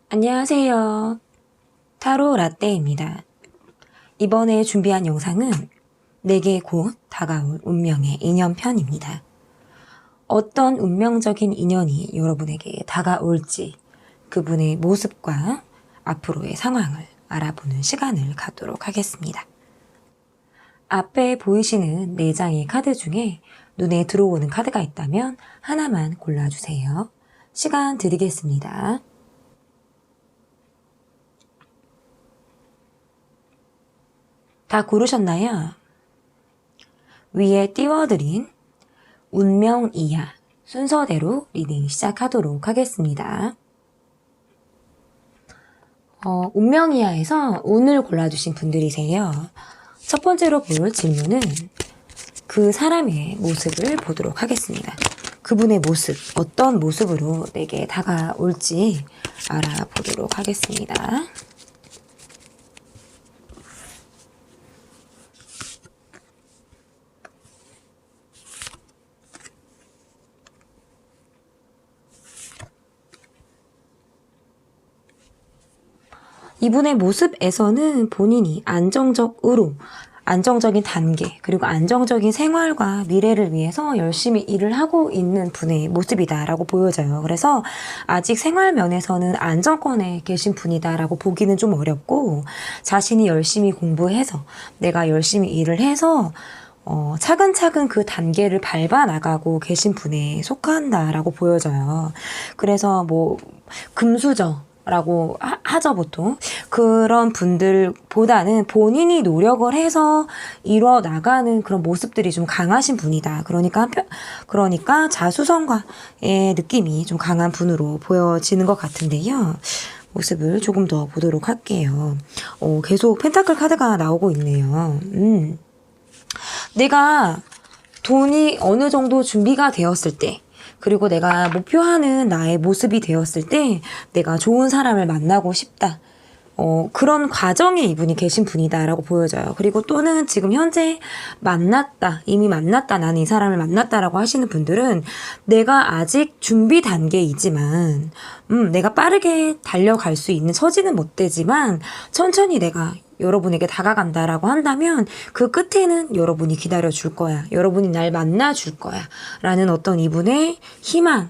안녕하세요. 타로 라떼입니다. 이번에 준비한 영상은 내게 곧 다가올 운명의 인연편입니다. 어떤 운명적인 인연이 여러분에게 다가올지 그분의 모습과 앞으로의 상황을 알아보는 시간을 갖도록 하겠습니다. 앞에 보이시는 4장의 카드 중에 눈에 들어오는 카드가 있다면 하나만 골라주세요. 시간 드리겠습니다. 다 고르셨나요? 위에 띄워드린 운명 이하 순서대로 리딩 시작하도록 하겠습니다. 운명 이하에서 운을 골라주신 분들이세요. 첫 번째로 볼 질문은 그 사람의 모습을 보도록 하겠습니다. 그분의 모습, 어떤 모습으로 내게 다가올지 알아보도록 하겠습니다. 이분의 모습에서는 본인이 안정적인 단계, 그리고 안정적인 생활과 미래를 위해서 열심히 일을 하고 있는 분의 모습이다라고 보여져요. 그래서 아직 생활 면에서는 안정권에 계신 분이다라고 보기는 좀 어렵고, 자신이 열심히 공부해서, 내가 열심히 일을 해서 차근차근 그 단계를 밟아 나가고 계신 분에 속한다라고 보여져요. 그래서 금수저 라고 하죠, 보통. 그런 분들보다는 본인이 노력을 해서 이뤄 나가는 그런 모습들이 좀 강하신 분이다. 그러니까 자수성가의 느낌이 좀 강한 분으로 보여지는 것 같은데요. 모습을 조금 더 보도록 할게요. 계속 펜타클 카드가 나오고 있네요. 내가 돈이 어느 정도 준비가 되었을 때, 그리고 내가 목표하는 나의 모습이 되었을 때 내가 좋은 사람을 만나고 싶다. 그런 과정에 이분이 계신 분이다라고 보여져요. 그리고 또는 지금 현재 이미 만났다, 나는 이 사람을 만났다라고 하시는 분들은 내가 아직 준비 단계이지만, 내가 빠르게 달려갈 수 있는 처지는 못 되지만 천천히 내가 여러분에게 다가간다라고 한다면 그 끝에는 여러분이 기다려줄 거야. 여러분이 날 만나줄 거야. 라는 어떤 이분의 희망,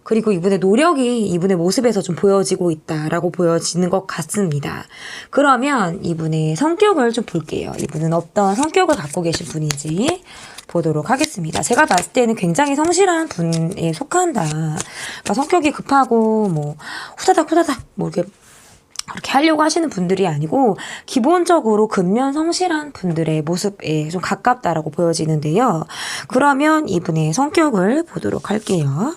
그리고 이분의 노력이 이분의 모습에서 좀 보여지고 있다라고 보여지는 것 같습니다. 그러면 이분의 성격을 좀 볼게요. 이분은 어떤 성격을 갖고 계신 분인지 보도록 하겠습니다. 제가 봤을 때는 굉장히 성실한 분에 속한다. 그러니까 성격이 급하고 후다닥 그렇게 하려고 하시는 분들이 아니고 기본적으로 근면 성실한 분들의 모습에 좀 가깝다라고 보여지는데요. 그러면 이분의 성격을 보도록 할게요.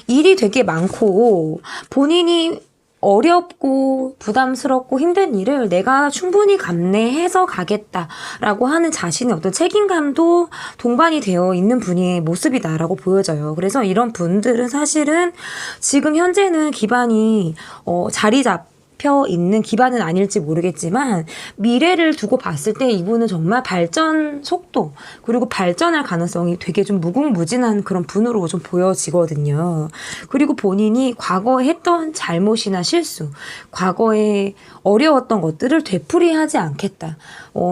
일이 되게 많고 본인이 어렵고 부담스럽고 힘든 일을 내가 충분히 감내해서 가겠다라고 하는 자신의 어떤 책임감도 동반이 되어 있는 분의 모습이다라고 보여져요. 그래서 이런 분들은 사실은 지금 현재는 기반이 자리 잡혀 있는 기반은 아닐지 모르겠지만 미래를 두고 봤을 때 이분은 정말 발전 속도 그리고 발전할 가능성이 되게 좀 무궁무진한 그런 분으로 좀 보여지거든요. 그리고 본인이 과거에 했던 잘못이나 실수, 과거에 어려웠던 것들을 되풀이하지 않겠다.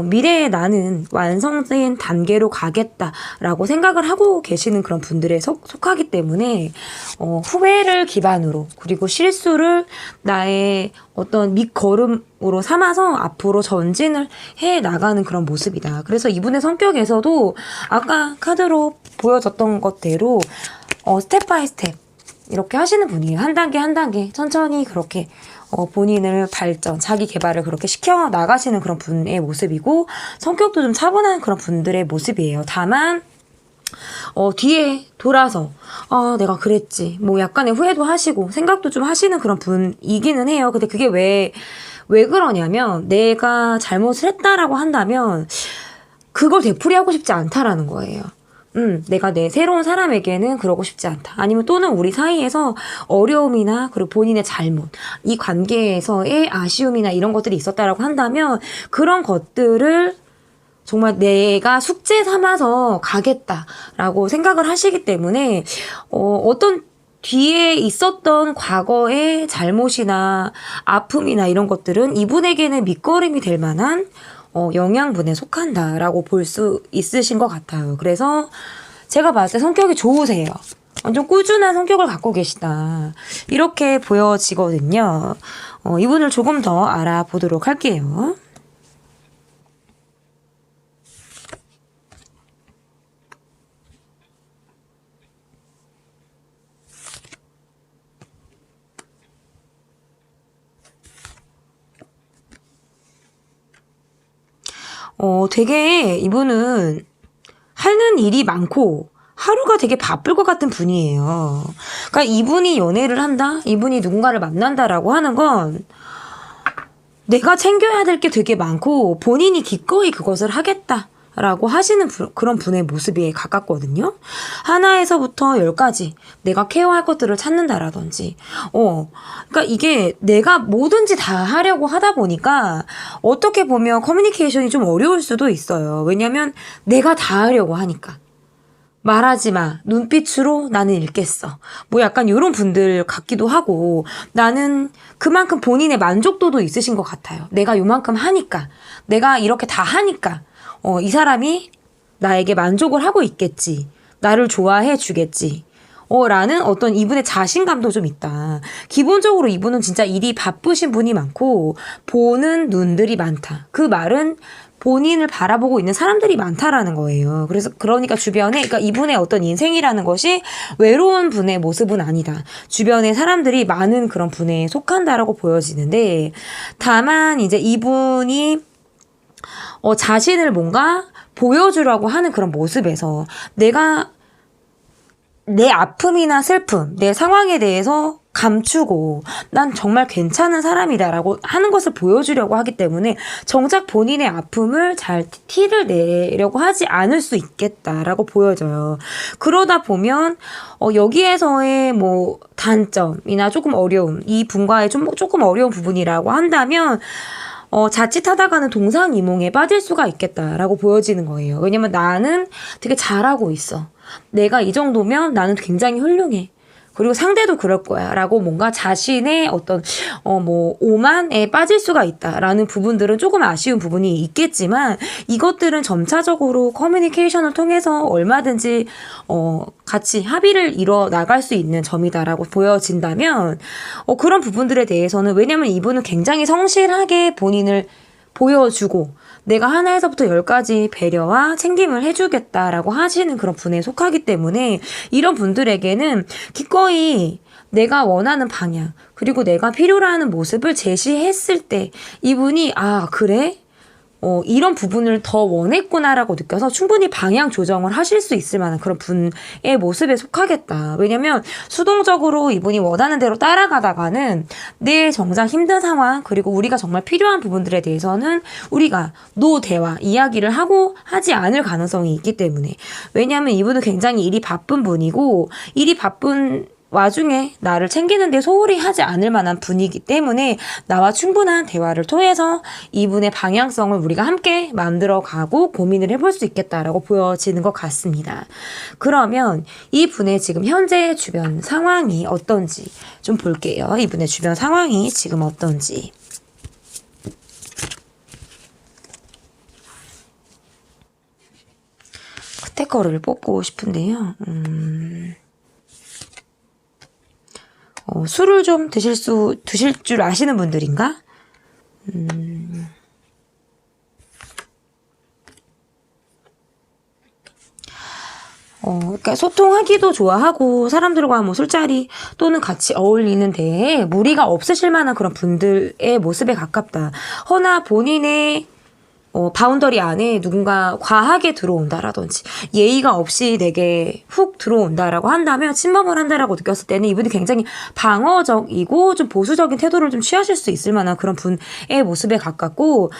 미래에 나는 완성된 단계로 가겠다라고 생각을 하고 계시는 그런 분들에 속하기 때문에 후회를 기반으로 그리고 실수를 나의 어떤 밑거름으로 삼아서 앞으로 전진을 해 나가는 그런 모습이다. 그래서 이분의 성격에서도 아까 카드로 보여졌던 것대로 스텝 바이 스텝 이렇게 하시는 분이에요. 한 단계 한 단계 천천히 그렇게 본인을 자기 개발을 그렇게 시켜 나가시는 그런 분의 모습이고 성격도 좀 차분한 그런 분들의 모습이에요. 다만 뒤에 돌아서 내가 그랬지 약간의 후회도 하시고 생각도 좀 하시는 그런 분이기는 해요. 근데 그게 왜 그러냐면 내가 잘못을 했다라고 한다면 그걸 되풀이하고 싶지 않다라는 거예요. 내가 내 새로운 사람에게는 그러고 싶지 않다. 아니면 또는 우리 사이에서 어려움이나 그리고 본인의 잘못, 이 관계에서의 아쉬움이나 이런 것들이 있었다라고 한다면 그런 것들을 정말 내가 숙제 삼아서 가겠다라고 생각을 하시기 때문에 어떤 뒤에 있었던 과거의 잘못이나 아픔이나 이런 것들은 이분에게는 밑거름이 될 만한 영양분에 속한다라고 볼 수 있으신 것 같아요. 그래서 제가 봤을 때 성격이 좋으세요. 완전 꾸준한 성격을 갖고 계시다. 이렇게 보여지거든요. 이분을 조금 더 알아보도록 할게요. 되게 이분은 하는 일이 많고 하루가 되게 바쁠 것 같은 분이에요. 그러니까 이분이 연애를 한다? 이분이 누군가를 만난다라고 하는 건 내가 챙겨야 될 게 되게 많고 본인이 기꺼이 그것을 하겠다라고 하시는 그런 분의 모습에 가깝거든요. 하나에서부터 10까지 내가 케어할 것들을 찾는다라든지 그러니까 이게 내가 뭐든지 다 하려고 하다 보니까 어떻게 보면 커뮤니케이션이 좀 어려울 수도 있어요. 왜냐면 내가 다 하려고 하니까. 말하지 마. 눈빛으로 나는 읽겠어. 뭐 약간 이런 분들 같기도 하고 나는 그만큼 본인의 만족도도 있으신 것 같아요. 내가 요만큼 하니까. 내가 이렇게 다 하니까. 이 사람이 나에게 만족을 하고 있겠지. 나를 좋아해 주겠지. 라는 어떤 이분의 자신감도 좀 있다. 기본적으로 이분은 진짜 일이 바쁘신 분이 많고 보는 눈들이 많다. 그 말은 본인을 바라보고 있는 사람들이 많다라는 거예요. 그러니까 주변에, 그러니까 이분의 어떤 인생이라는 것이 외로운 분의 모습은 아니다. 주변에 사람들이 많은 그런 분에 속한다라고 보여지는데, 다만 이제 이분이 자신을 뭔가 보여주려고 하는 그런 모습에서 내가 내 아픔이나 슬픔, 내 상황에 대해서 감추고 난 정말 괜찮은 사람이다라고 하는 것을 보여주려고 하기 때문에 정작 본인의 아픔을 잘 티를 내려고 하지 않을 수 있겠다라고 보여져요. 그러다 보면 여기에서의 뭐 단점이나 조금 어려움, 이 분과의 조금 어려운 부분이라고 한다면 자칫하다가는 동상이몽에 빠질 수가 있겠다라고 보여지는 거예요. 왜냐면 나는 되게 잘하고 있어. 내가 이 정도면 나는 굉장히 훌륭해. 그리고 상대도 그럴 거야. 라고 뭔가 자신의 어떤, 오만에 빠질 수가 있다라는 부분들은 조금 아쉬운 부분이 있겠지만, 이것들은 점차적으로 커뮤니케이션을 통해서 얼마든지, 같이 합의를 이뤄 나갈 수 있는 점이다라고 보여진다면, 그런 부분들에 대해서는, 왜냐면 이분은 굉장히 성실하게 본인을 보여주고, 내가 하나에서부터 10까지 배려와 챙김을 해주겠다라고 하시는 그런 분에 속하기 때문에 이런 분들에게는 기꺼이 내가 원하는 방향 그리고 내가 필요로 하는 모습을 제시했을 때 이분이 그래? 이런 부분을 더 원했구나라고 느껴서 충분히 방향 조정을 하실 수 있을 만한 그런 분의 모습에 속하겠다. 왜냐면 수동적으로 이분이 원하는 대로 따라가다가는 내 정작 힘든 상황 그리고 우리가 정말 필요한 부분들에 대해서는 우리가 대화, 이야기를 하지 않을 가능성이 있기 때문에 왜냐면 이분은 굉장히 일이 바쁜 분이고 일이 바쁜 와중에 나를 챙기는데 소홀히 하지 않을 만한 분이기 때문에 나와 충분한 대화를 통해서 이분의 방향성을 우리가 함께 만들어가고 고민을 해볼 수 있겠다라고 보여지는 것 같습니다. 그러면 이분의 지금 현재 주변 상황이 어떤지 좀 볼게요. 이분의 주변 상황이 지금 어떤지. 끝에 거를 뽑고 싶은데요. 술을 좀 드실 줄 아시는 분들인가? 그러니까 소통하기도 좋아하고 사람들과 뭐 술자리 또는 같이 어울리는 데에 무리가 없으실 만한 그런 분들의 모습에 가깝다. 허나 본인의 바운더리 안에 누군가 과하게 들어온다라든지 예의가 없이 내게 훅 들어온다라고 한다면 침범을 한다라고 느꼈을 때는 이분이 굉장히 방어적이고 좀 보수적인 태도를 좀 취하실 수 있을 만한 그런 분의 모습에 가깝고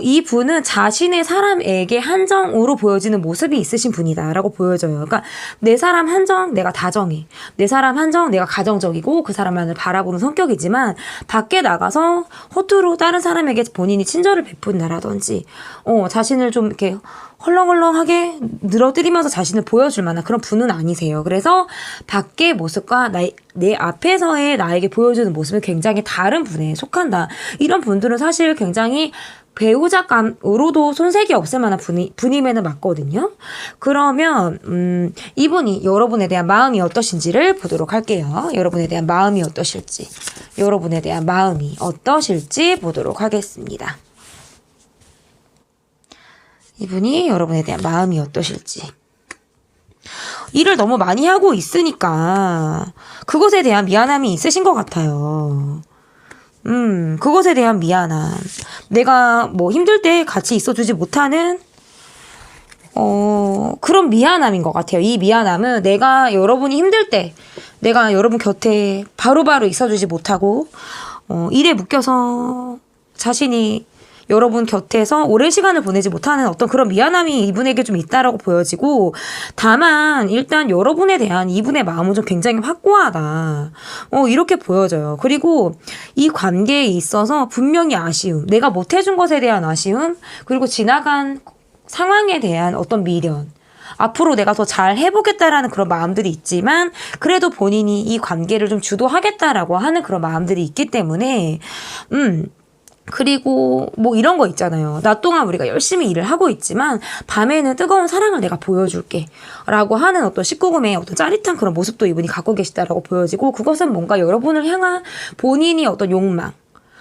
이 분은 자신의 사람에게 한정으로 보여지는 모습이 있으신 분이다라고 보여져요. 그러니까 내 사람 한정 내가 다정해. 내 사람 한정 내가 가정적이고 그 사람만을 바라보는 성격이지만 밖에 나가서 허투루 다른 사람에게 본인이 친절을 베푼다라든지 자신을 좀 이렇게 헐렁헐렁하게 늘어뜨리면서 자신을 보여줄 만한 그런 분은 아니세요. 그래서 밖의 모습과 내 앞에서의 나에게 보여주는 모습은 굉장히 다른 분에 속한다. 이런 분들은 사실 굉장히 배우자감으로도 손색이 없을 만한 분임에는 맞거든요. 그러면 이분이 여러분에 대한 마음이 어떠신지를 보도록 할게요. 여러분에 대한 마음이 어떠실지 보도록 하겠습니다. 이분이 여러분에 대한 마음이 어떠실지. 일을 너무 많이 하고 있으니까 그것에 대한 미안함이 있으신 것 같아요. 그것에 대한 미안함. 내가 뭐 힘들 때 같이 있어주지 못하는 그런 미안함인 것 같아요. 이 미안함은 내가 여러분이 힘들 때 내가 여러분 곁에 바로바로 있어주지 못하고 일에 묶여서 자신이 여러분 곁에서 오랜 시간을 보내지 못하는 어떤 그런 미안함이 이분에게 좀 있다라고 보여지고, 다만 일단 여러분에 대한 이분의 마음은 좀 굉장히 확고하다. 이렇게 보여져요. 그리고 이 관계에 있어서 분명히 아쉬움, 내가 못해준 것에 대한 아쉬움, 그리고 지나간 상황에 대한 어떤 미련, 앞으로 내가 더 잘 해보겠다라는 그런 마음들이 있지만 그래도 본인이 이 관계를 좀 주도하겠다라고 하는 그런 마음들이 있기 때문에 그리고 뭐 이런 거 있잖아요. 낮 동안 우리가 열심히 일을 하고 있지만 밤에는 뜨거운 사랑을 내가 보여줄게 라고 하는 어떤 19금의 어떤 짜릿한 그런 모습도 이분이 갖고 계시다라고 보여지고, 그것은 뭔가 여러분을 향한 본인이 어떤 욕망,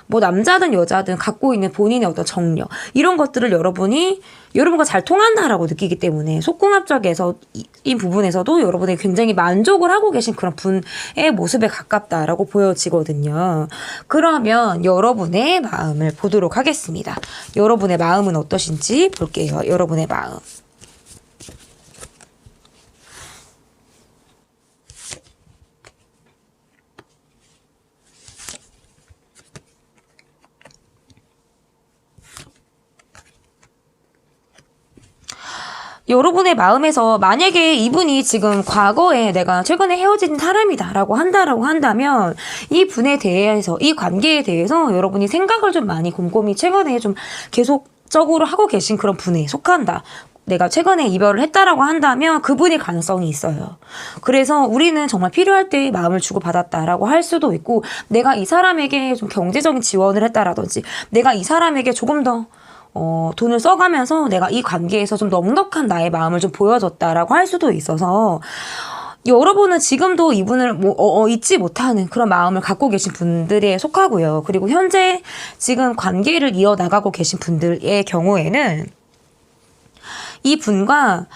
뭐 남자든 여자든 갖고 있는 본인의 어떤 정력, 이런 것들을 여러분과 잘 통한다라고 느끼기 때문에 속궁합적에서 이 부분에서도 여러분이 굉장히 만족을 하고 계신 그런 분의 모습에 가깝다라고 보여지거든요. 그러면 여러분의 마음을 보도록 하겠습니다. 여러분의 마음은 어떠신지 볼게요. 여러분의 마음. 여러분의 마음에서 만약에 이분이 지금 과거에 내가 최근에 헤어진 사람이다라고 한다면 이 분에 대해서, 이 관계에 대해서 여러분이 생각을 좀 많이 곰곰이 최근에 좀 계속적으로 하고 계신 그런 분에 속한다. 내가 최근에 이별을 했다라고 한다면 그분일 가능성이 있어요. 그래서 우리는 정말 필요할 때 마음을 주고받았다라고 할 수도 있고, 내가 이 사람에게 좀 경제적인 지원을 했다라든지 내가 이 사람에게 조금 더 돈을 써가면서 내가 이 관계에서 좀 넉넉한 나의 마음을 좀 보여줬다라고 할 수도 있어서, 여러분은 지금도 이분을 잊지 못하는 그런 마음을 갖고 계신 분들에 속하고요. 그리고 현재 지금 관계를 이어나가고 계신 분들의 경우에는 이 분과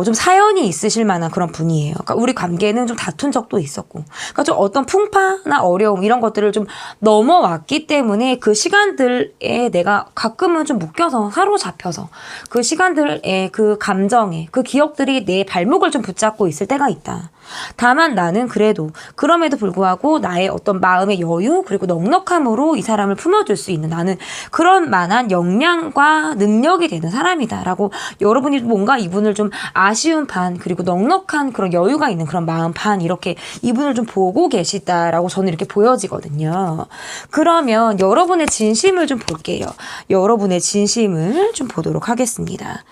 좀 사연이 있으실 만한 그런 분이에요. 그러니까 우리 관계는 좀 다툰 적도 있었고, 그러니까 좀 어떤 풍파나 어려움 이런 것들을 좀 넘어왔기 때문에 그 시간들에 내가 가끔은 좀 묶여서 사로잡혀서 그 시간들의 그 감정에 그 기억들이 내 발목을 좀 붙잡고 있을 때가 있다. 다만 나는 그럼에도 불구하고 나의 어떤 마음의 여유 그리고 넉넉함으로 이 사람을 품어줄 수 있는, 나는 그런 만한 역량과 능력이 되는 사람이다라고 여러분이 뭔가 이분을 좀 아쉬운 반 그리고 넉넉한 그런 여유가 있는 그런 마음 반, 이렇게 이분을 좀 보고 계시다라고 저는 이렇게 보여지거든요. 그러면 여러분의 진심을 좀 볼게요. 여러분의 진심을 좀 보도록 하겠습니다.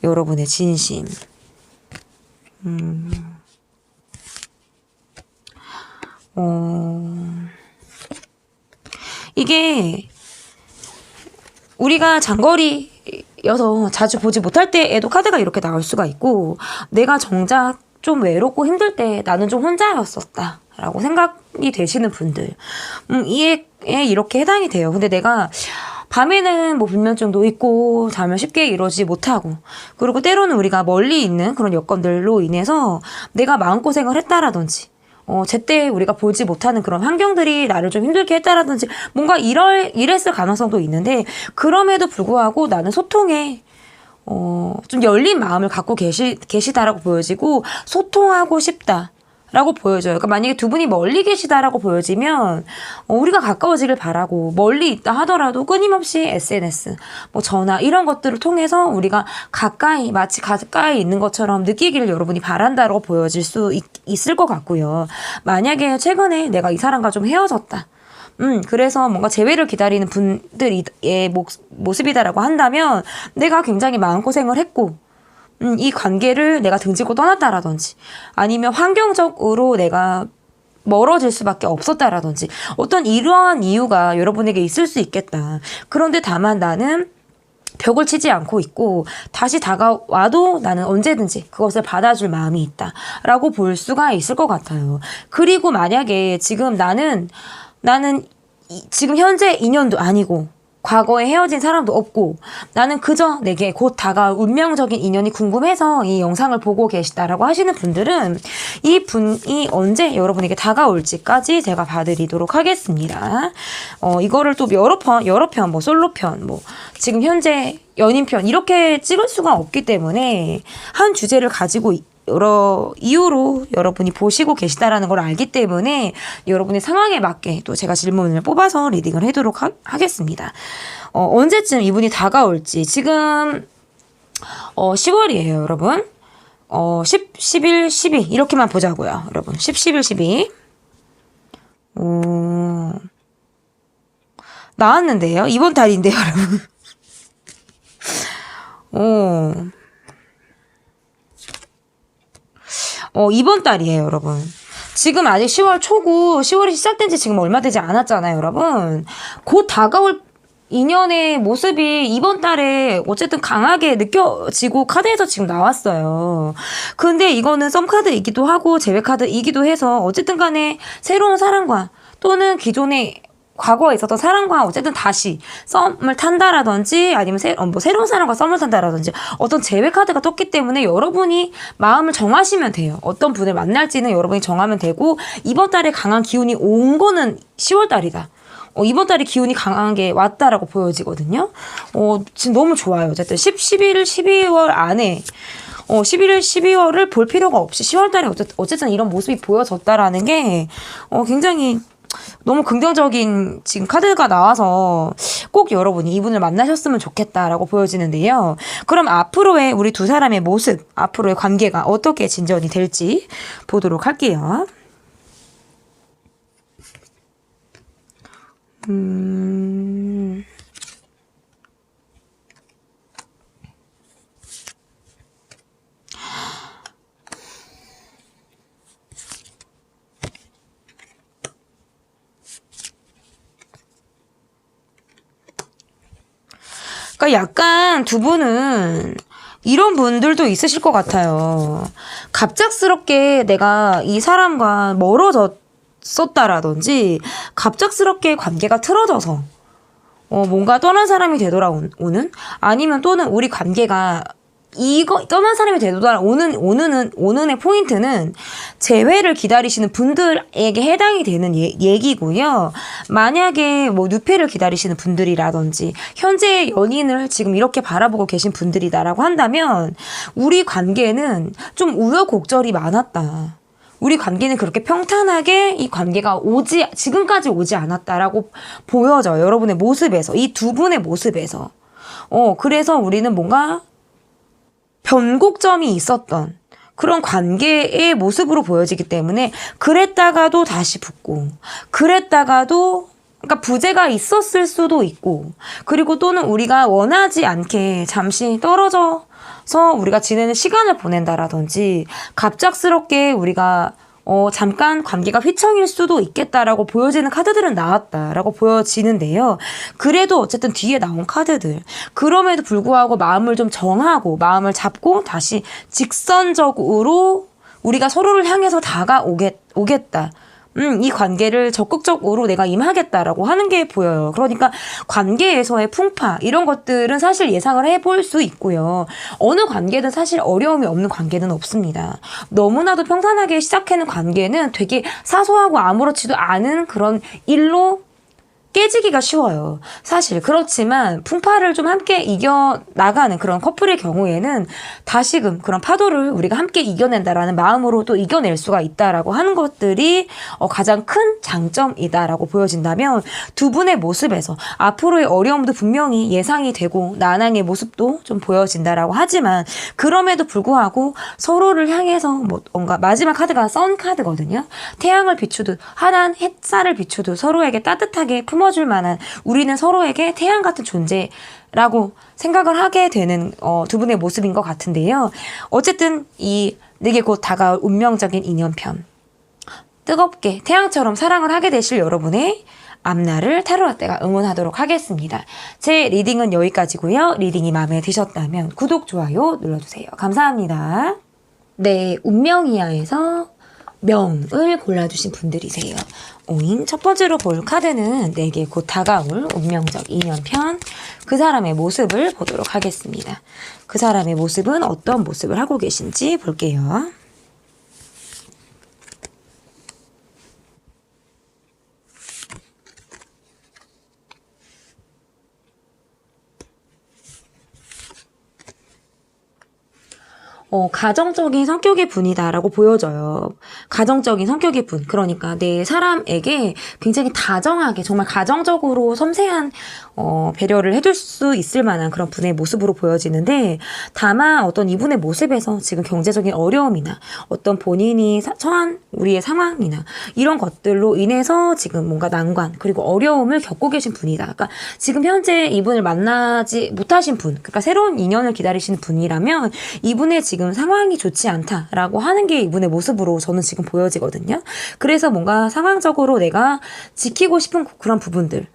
여러분의 진심. 이게 우리가 장거리여서 자주 보지 못할 때에도 카드가 이렇게 나올 수가 있고, 내가 정작 좀 외롭고 힘들 때 나는 좀 혼자였었다 라고 생각이 되시는 분들, 이에 이렇게 해당이 돼요. 근데 내가 밤에는 뭐 불면증도 있고 잠을 쉽게 이루지 못하고, 그리고 때로는 우리가 멀리 있는 그런 여건들로 인해서 내가 마음고생을 했다라든지 제때 우리가 보지 못하는 그런 환경들이 나를 좀 힘들게 했다라든지 뭔가 이랬을 가능성도 있는데 그럼에도 불구하고 나는 소통에 좀 열린 마음을 갖고 계시다라고 보여지고 소통하고 싶다. 라고 보여져요. 그러니까 만약에 두 분이 멀리 계시다라고 보여지면 우리가 가까워지길 바라고 멀리 있다 하더라도 끊임없이 SNS, 뭐 전화 이런 것들을 통해서 우리가 마치 가까이 있는 것처럼 느끼기를 여러분이 바란다라고 보여질 수 있을 것 같고요. 만약에 최근에 내가 이 사람과 좀 헤어졌다. 그래서 뭔가 재회를 기다리는 분들의 모습이다라고 한다면 내가 굉장히 마음고생을 했고 이 관계를 내가 등지고 떠났다라든지 아니면 환경적으로 내가 멀어질 수밖에 없었다라든지 어떤 이러한 이유가 여러분에게 있을 수 있겠다. 그런데 다만 나는 벽을 치지 않고 있고 다시 다가와도 나는 언제든지 그것을 받아줄 마음이 있다라고 볼 수가 있을 것 같아요. 그리고 만약에 지금 나는 지금 현재 인연도 아니고 과거에 헤어진 사람도 없고 나는 그저 내게 곧 다가올 운명적인 인연이 궁금해서 이 영상을 보고 계시다라고 하시는 분들은 이 분이 언제 여러분에게 다가올지까지 제가 봐드리도록 하겠습니다. 이거를 또 여러 편, 뭐 솔로편, 뭐 지금 현재 연인편 이렇게 찍을 수가 없기 때문에 한 주제를 가지고 여러 이유로 여러분이 보시고 계시다라는 걸 알기 때문에 여러분의 상황에 맞게 또 제가 질문을 뽑아서 리딩을 해도록 하겠습니다. 언제쯤 이분이 다가올지 지금 10월이에요, 여러분. 11, 12 이렇게만 보자고요, 여러분. 11, 12 나왔는데요. 이번 달인데요, 여러분. 이번 달이에요, 여러분. 지금 아직 10월 초고 10월이 시작된 지 지금 얼마 되지 않았잖아요, 여러분. 곧 다가올 인연의 모습이 이번 달에 어쨌든 강하게 느껴지고 카드에서 지금 나왔어요. 근데 이거는 썸카드이기도 하고 재회카드이기도 해서 어쨌든 간에 새로운 사랑과 또는 기존의 과거에 있었던 사람과 어쨌든 다시 썸을 탄다라든지 아니면 새로운 사람과 썸을 탄다라든지 어떤 재회 카드가 떴기 때문에 여러분이 마음을 정하시면 돼요. 어떤 분을 만날지는 여러분이 정하면 되고 이번 달에 강한 기운이 온 거는 10월 달이다. 이번 달에 기운이 강한 게 왔다라고 보여지거든요. 지금 너무 좋아요. 어쨌든 11일, 12월 안에 11일, 12월을 볼 필요가 없이 10월 달에 어쨌든 이런 모습이 보여졌다라는 게 굉장히 너무 긍정적인 지금 카드가 나와서 꼭 여러분이 이분을 만나셨으면 좋겠다라고 보여지는데요. 그럼 앞으로의 우리 두 사람의 모습, 앞으로의 관계가 어떻게 진전이 될지 보도록 할게요. 그러니까 약간 두 분은 이런 분들도 있으실 것 같아요. 갑작스럽게 내가 이 사람과 멀어졌었다라든지 갑작스럽게 관계가 틀어져서 뭔가 떠난 사람이 되돌아오는 아니면 또는 우리 관계가 떠난 사람이 되돌아오는 포인트는 재회를 기다리시는 분들에게 해당이 되는 얘기고요. 만약에 뭐 뉴페를 기다리시는 분들이라든지 현재의 연인을 지금 이렇게 바라보고 계신 분들이다라고 한다면 우리 관계는 좀 우여곡절이 많았다. 우리 관계는 그렇게 평탄하게 이 관계가 지금까지 오지 않았다라고 보여져요. 여러분의 모습에서. 이 두 분의 모습에서. 그래서 우리는 뭔가 변곡점이 있었던 그런 관계의 모습으로 보여지기 때문에 그랬다가도 다시 붙고 그랬다가도 그러니까 부재가 있었을 수도 있고 그리고 또는 우리가 원하지 않게 잠시 떨어져서 우리가 지내는 시간을 보낸다라든지 갑작스럽게 우리가 잠깐 관계가 휘청일 수도 있겠다라고 보여지는 카드들은 나왔다라고 보여지는데요. 그래도 어쨌든 뒤에 나온 카드들 그럼에도 불구하고 마음을 좀 정하고 마음을 잡고 다시 직선적으로 우리가 서로를 향해서 다가오겠다. 이 관계를 적극적으로 내가 임하겠다라고 하는 게 보여요. 그러니까 관계에서의 풍파 이런 것들은 사실 예상을 해볼 수 있고요. 어느 관계든 사실 어려움이 없는 관계는 없습니다. 너무나도 평탄하게 시작하는 관계는 되게 사소하고 아무렇지도 않은 그런 일로 깨지기가 쉬워요. 사실 그렇지만 풍파를 좀 함께 이겨나가는 그런 커플의 경우에는 다시금 그런 파도를 우리가 함께 이겨낸다라는 마음으로 또 이겨낼 수가 있다라고 하는 것들이 가장 큰 장점이다라고 보여진다면 두 분의 모습에서 앞으로의 어려움도 분명히 예상이 되고 난항의 모습도 좀 보여진다라고 하지만 그럼에도 불구하고 서로를 향해서 뭔가 마지막 카드가 선 카드거든요. 태양을 비추듯 환한 햇살을 비추듯 서로에게 따뜻하게 품어줄 만한 우리는 서로에게 태양 같은 존재라고 생각을 하게 되는 두 분의 모습인 것 같은데요. 어쨌든 이 내게 곧 다가올 운명적인 인연편 뜨겁게 태양처럼 사랑을 하게 되실 여러분의 앞날을 타로라떼가 응원하도록 하겠습니다. 제 리딩은 여기까지고요. 리딩이 마음에 드셨다면 구독, 좋아요 눌러주세요. 감사합니다. 네, 운명이야에서 명을 골라주신 분들이세요. 오잉 첫 번째로 볼 카드는 내게 곧 다가올 운명적 인연편 그 사람의 모습을 보도록 하겠습니다. 그 사람의 모습은 어떤 모습을 하고 계신지 볼게요. 가정적인 성격의 분이다라고 보여져요. 가정적인 성격의 분. 그러니까 내 사람에게 굉장히 다정하게 정말 가정적으로 섬세한 배려를 해줄 수 있을 만한 그런 분의 모습으로 보여지는데 다만 어떤 이분의 모습에서 지금 경제적인 어려움이나 어떤 본인이 처한 우리의 상황이나 이런 것들로 인해서 지금 뭔가 난관 그리고 어려움을 겪고 계신 분이다. 그러니까 지금 현재 이분을 만나지 못하신 분, 그러니까 새로운 인연을 기다리시는 분이라면 이분의 지금 상황이 좋지 않다라고 하는 게 이분의 모습으로 저는 지금 보여지거든요. 그래서 뭔가 상황적으로 내가 지키고 싶은 그런 부분들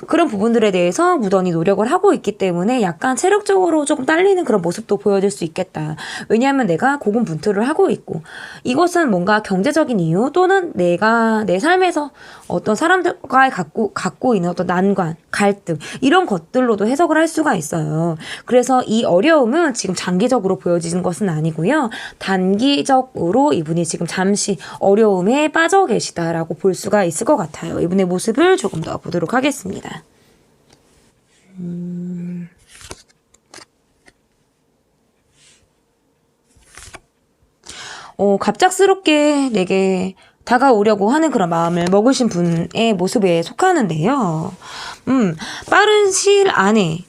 그런 부분들에 대해서 무던히 노력을 하고 있기 때문에 약간 체력적으로 조금 딸리는 그런 모습도 보여질 수 있겠다. 왜냐하면 내가 고군분투를 하고 있고 이것은 뭔가 경제적인 이유 또는 내가 내 삶에서 어떤 사람들과의 갖고 있는 어떤 난관, 갈등 이런 것들로도 해석을 할 수가 있어요. 그래서 이 어려움은 지금 장기적으로 보여지는 것은 아니고요. 단기적으로 이분이 지금 잠시 어려움에 빠져 계시다라고 볼 수가 있을 것 같아요. 이분의 모습을 조금 더 보도록 하겠습니다. 갑작스럽게 내게 다가오려고 하는 그런 마음을 먹으신 분의 모습에 속하는데요. 빠른 시일 안에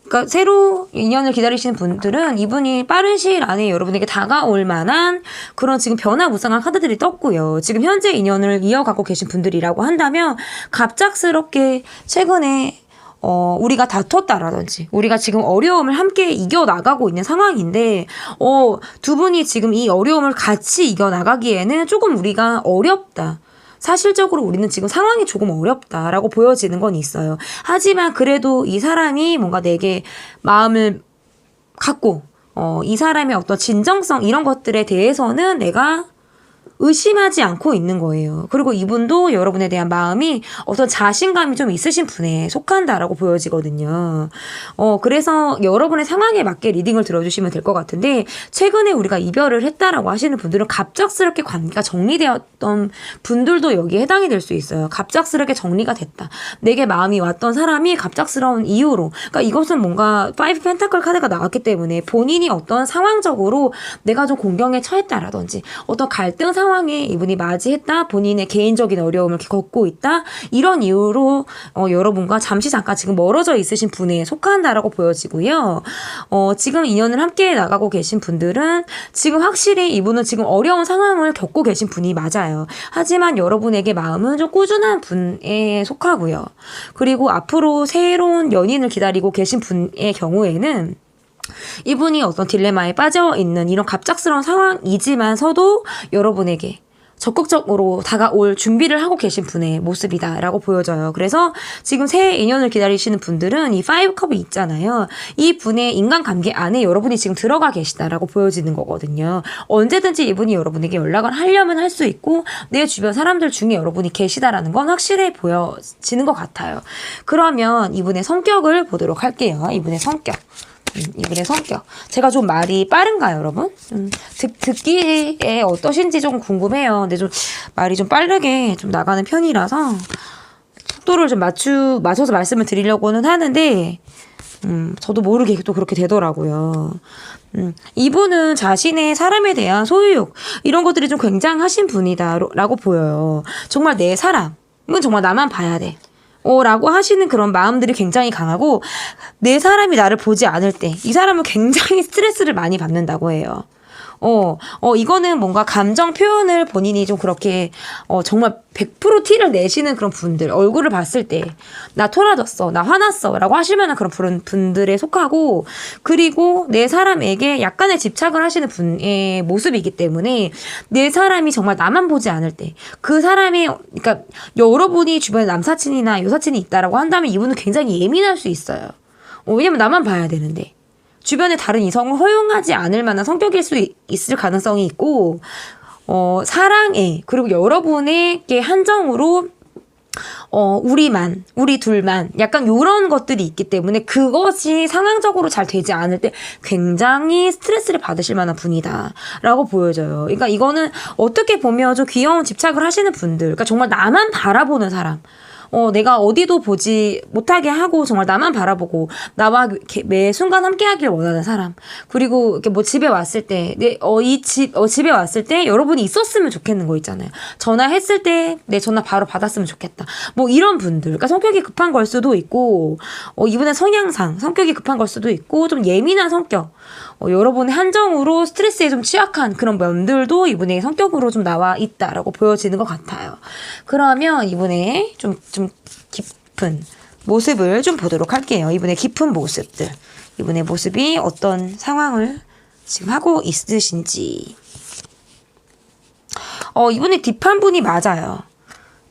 그러니까 새로 인연을 기다리시는 분들은 이분이 빠른 시일 안에 여러분에게 다가올 만한 그런 지금 변화무쌍한 카드들이 떴고요. 지금 현재 인연을 이어가고 계신 분들이라고 한다면 갑작스럽게 최근에 우리가 다퉜다라든지 우리가 지금 어려움을 함께 이겨나가고 있는 상황인데 두 분이 지금 이 어려움을 같이 이겨나가기에는 조금 우리가 어렵다. 사실적으로 우리는 지금 상황이 조금 어렵다라고 보여지는 건 있어요. 하지만 그래도 이 사람이 뭔가 내게 마음을 갖고 이 사람의 어떤 진정성 이런 것들에 대해서는 내가 의심하지 않고 있는 거예요. 그리고 이분도 여러분에 대한 마음이 어떤 자신감이 좀 있으신 분에 속한다라고 보여지거든요. 그래서 여러분의 상황에 맞게 리딩을 들어주시면 될 것 같은데 최근에 우리가 이별을 했다라고 하시는 분들은 갑작스럽게 관계가 정리되었던 분들도 여기에 해당이 될 수 있어요. 갑작스럽게 정리가 됐다. 내게 마음이 왔던 사람이 갑작스러운 이유로 그러니까 이것은 뭔가 5 펜타클 카드가 나왔기 때문에 본인이 어떤 상황적으로 내가 좀 공경에 처했다라든지 어떤 갈등 상황에 이분이 맞이했다. 본인의 개인적인 어려움을 겪고 있다. 이런 이유로 여러분과 잠깐 지금 멀어져 있으신 분에 속한다라고 보여지고요. 지금 인연을 함께 나가고 계신 분들은 지금 확실히 이분은 지금 어려운 상황을 겪고 계신 분이 맞아요. 하지만 여러분에게 마음은 좀 꾸준한 분에 속하고요. 그리고 앞으로 새로운 연인을 기다리고 계신 분의 경우에는 이분이 어떤 딜레마에 빠져 있는 이런 갑작스러운 상황이지만서도 여러분에게 적극적으로 다가올 준비를 하고 계신 분의 모습이다라고 보여져요. 그래서 지금 새 인연을 기다리시는 분들은 이 5컵이 있잖아요. 이 분의 인간관계 안에 여러분이 지금 들어가 계시다라고 보여지는 거거든요. 언제든지 이분이 여러분에게 연락을 하려면 할 수 있고 내 주변 사람들 중에 여러분이 계시다라는 건 확실해 보여지는 것 같아요. 그러면 이분의 성격을 보도록 할게요. 이분의 성격. 이분의 성격. 제가 좀 말이 빠른가요, 여러분? 듣기에 어떠신지 좀 궁금해요. 근데 좀 말이 좀 빠르게 좀 나가는 편이라서 속도를 좀 맞춰서 말씀을 드리려고는 하는데, 저도 모르게 또 그렇게 되더라고요. 이분은 자신의 사람에 대한 소유욕, 이런 것들이 좀 굉장하신 분이다라고 보여요. 정말 내 사람은 정말 나만 봐야 돼. 라고 하시는 그런 마음들이 굉장히 강하고, 내 사람이 나를 보지 않을 때 이 사람은 굉장히 스트레스를 많이 받는다고 해요. 이거는 뭔가 감정 표현을 본인이 좀 그렇게, 정말 100% 티를 내시는 그런 분들, 얼굴을 봤을 때, 나 토라졌어, 나 화났어, 라고 하시면 그런 분들에 속하고, 그리고 내 사람에게 약간의 집착을 하시는 분의 모습이기 때문에, 내 사람이 정말 나만 보지 않을 때, 그 사람의, 그러니까, 여러분이 주변에 남사친이나 여사친이 있다라고 한다면 이분은 굉장히 예민할 수 있어요. 왜냐면 나만 봐야 되는데. 주변에 다른 이성을 허용하지 않을 만한 성격일 수 있을 가능성이 있고, 사랑에, 그리고 여러분에게 한정으로, 우리 둘만, 약간 요런 것들이 있기 때문에 그것이 상황적으로 잘 되지 않을 때 굉장히 스트레스를 받으실 만한 분이다. 라고 보여져요. 그러니까 이거는 어떻게 보면 좀 귀여운 집착을 하시는 분들, 그러니까 정말 나만 바라보는 사람. 내가 어디도 보지 못하게 하고 정말 나만 바라보고 나와 매 순간 함께 하길 원하는 사람. 그리고 이렇게 뭐 집에 왔을 때, 집에 왔을 때 여러분이 있었으면 좋겠는 거 있잖아요. 전화했을 때 내 전화 바로 받았으면 좋겠다. 뭐 이런 분들. 그러니까 성격이 급한 걸 수도 있고, 이분의 성향상 성격이 급한 걸 수도 있고, 좀 예민한 성격. 여러분의 한정으로 스트레스에 좀 취약한 그런 면들도 이분의 성격으로 좀 나와 있다라고 보여지는 것 같아요. 그러면 이분의 좀 깊은 모습을 좀 보도록 할게요. 이분의 깊은 모습들. 이분의 모습이 어떤 상황을 지금 하고 있으신지. 이분이 딥한 분이 맞아요.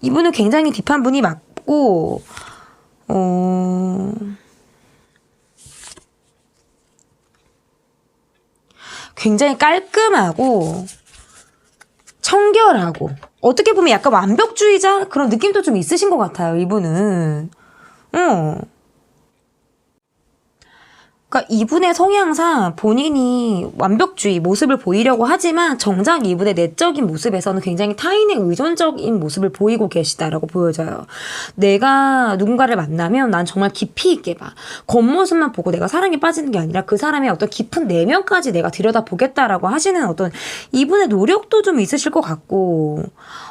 이분은 굉장히 딥한 분이 맞고, 굉장히 깔끔하고 청결하고 어떻게 보면 약간 완벽주의자 그런 느낌도 좀 있으신 것 같아요. 이분은. 그러니까 이분의 성향상 본인이 완벽주의 모습을 보이려고 하지만 정작 이분의 내적인 모습에서는 굉장히 타인의 의존적인 모습을 보이고 계시다라고 보여져요. 내가 누군가를 만나면 난 정말 깊이 있게 봐. 겉모습만 보고 내가 사랑에 빠지는 게 아니라 그 사람의 어떤 깊은 내면까지 내가 들여다보겠다라고 하시는 어떤 이분의 노력도 좀 있으실 것 같고,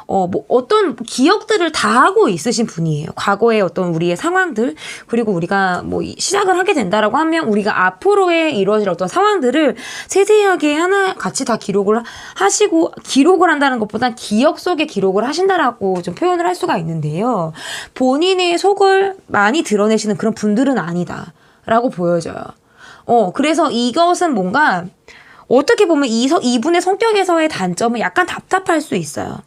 뭐 어떤 기억들을 다 하고 있으신 분이에요. 과거의 어떤 우리의 상황들, 그리고 우리가 뭐 시작을 하게 된다라고 하면 우리가 앞으로에 이루어질 어떤 상황들을 세세하게 하나같이 다 기록을 하시고, 기록을 한다는 것보단 기억 속에 기록을 하신다라고 좀 표현을 할 수가 있는데요. 본인의 속을 많이 드러내시는 그런 분들은 아니다라고 보여져요. 그래서 이것은 뭔가 어떻게 보면 이분의 성격에서의 단점은 약간 답답할 수 있어요.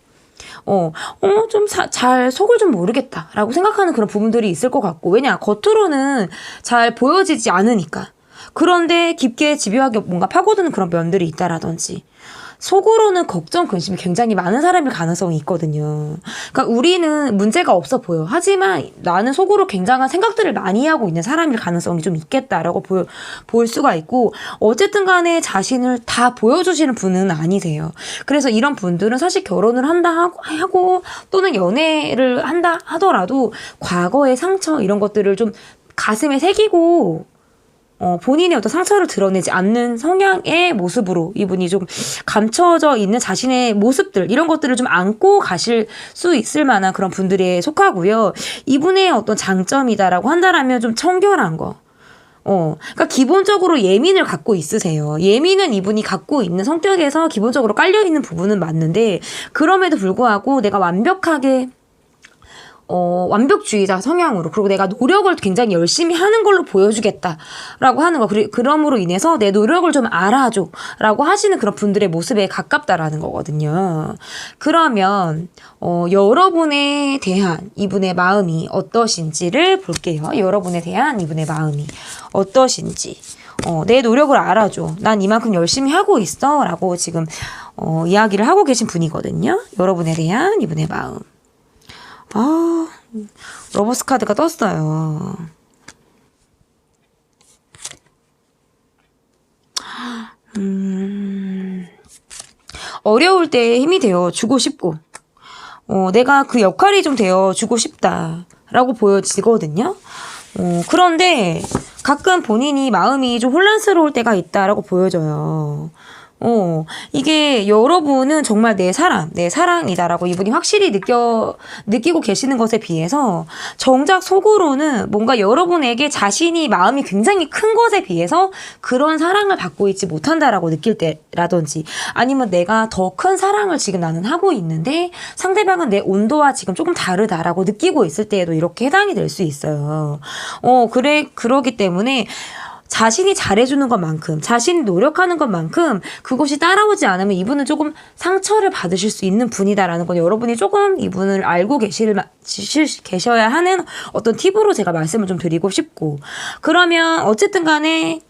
좀 잘 속을 좀 모르겠다라고 생각하는 그런 부분들이 있을 것 같고, 왜냐, 겉으로는 잘 보여지지 않으니까. 그런데 깊게 집요하게 뭔가 파고드는 그런 면들이 있다라든지, 속으로는 걱정, 근심이 굉장히 많은 사람일 가능성이 있거든요. 그러니까 우리는 문제가 없어 보여. 하지만 나는 속으로 굉장한 생각들을 많이 하고 있는 사람일 가능성이 좀 있겠다라고 볼 수가 있고, 어쨌든 간에 자신을 다 보여주시는 분은 아니세요. 그래서 이런 분들은 사실 결혼을 한다 하고 또는 연애를 한다 하더라도 과거의 상처 이런 것들을 좀 가슴에 새기고 본인의 어떤 상처를 드러내지 않는 성향의 모습으로 이분이 좀 감춰져 있는 자신의 모습들, 이런 것들을 좀 안고 가실 수 있을 만한 그런 분들에 속하고요. 이분의 어떤 장점이다라고 한다라면 좀 청결한 거. 그러니까 기본적으로 예민을 갖고 있으세요. 예민은 이분이 갖고 있는 성격에서 기본적으로 깔려있는 부분은 맞는데, 그럼에도 불구하고 내가 완벽하게 완벽주의자 성향으로, 그리고 내가 노력을 굉장히 열심히 하는 걸로 보여주겠다라고 하는 거. 그럼으로 인해서 내 노력을 좀 알아줘라고 하시는 그런 분들의 모습에 가깝다라는 거거든요. 그러면 여러분에 대한 이분의 마음이 어떠신지를 볼게요. 여러분에 대한 이분의 마음이 어떠신지. 내 노력을 알아줘. 난 이만큼 열심히 하고 있어. 라고 지금 이야기를 하고 계신 분이거든요. 여러분에 대한 이분의 마음. 러버스 카드가 떴어요. 어려울 때 힘이 되어주고 싶고, 내가 그 역할이 좀 되어주고 싶다라고 보여지거든요. 그런데 가끔 본인이 마음이 좀 혼란스러울 때가 있다라고 보여져요. 이게 여러분은 정말 내 사랑이다라고 이분이 확실히 느끼고 계시는 것에 비해서 정작 속으로는 뭔가 여러분에게 자신이 마음이 굉장히 큰 것에 비해서 그런 사랑을 받고 있지 못한다라고 느낄 때라든지, 아니면 내가 더 큰 사랑을 지금 나는 하고 있는데 상대방은 내 온도와 지금 조금 다르다라고 느끼고 있을 때에도 이렇게 해당이 될 수 있어요. 그러기 때문에 자신이 잘해주는 것만큼, 자신이 노력하는 것만큼 그것이 따라오지 않으면 이분은 조금 상처를 받으실 수 있는 분이다라는 건 여러분이 조금 이분을 알고 계셔야 하는 어떤 팁으로 제가 말씀을 좀 드리고 싶고, 그러면 어쨌든 간에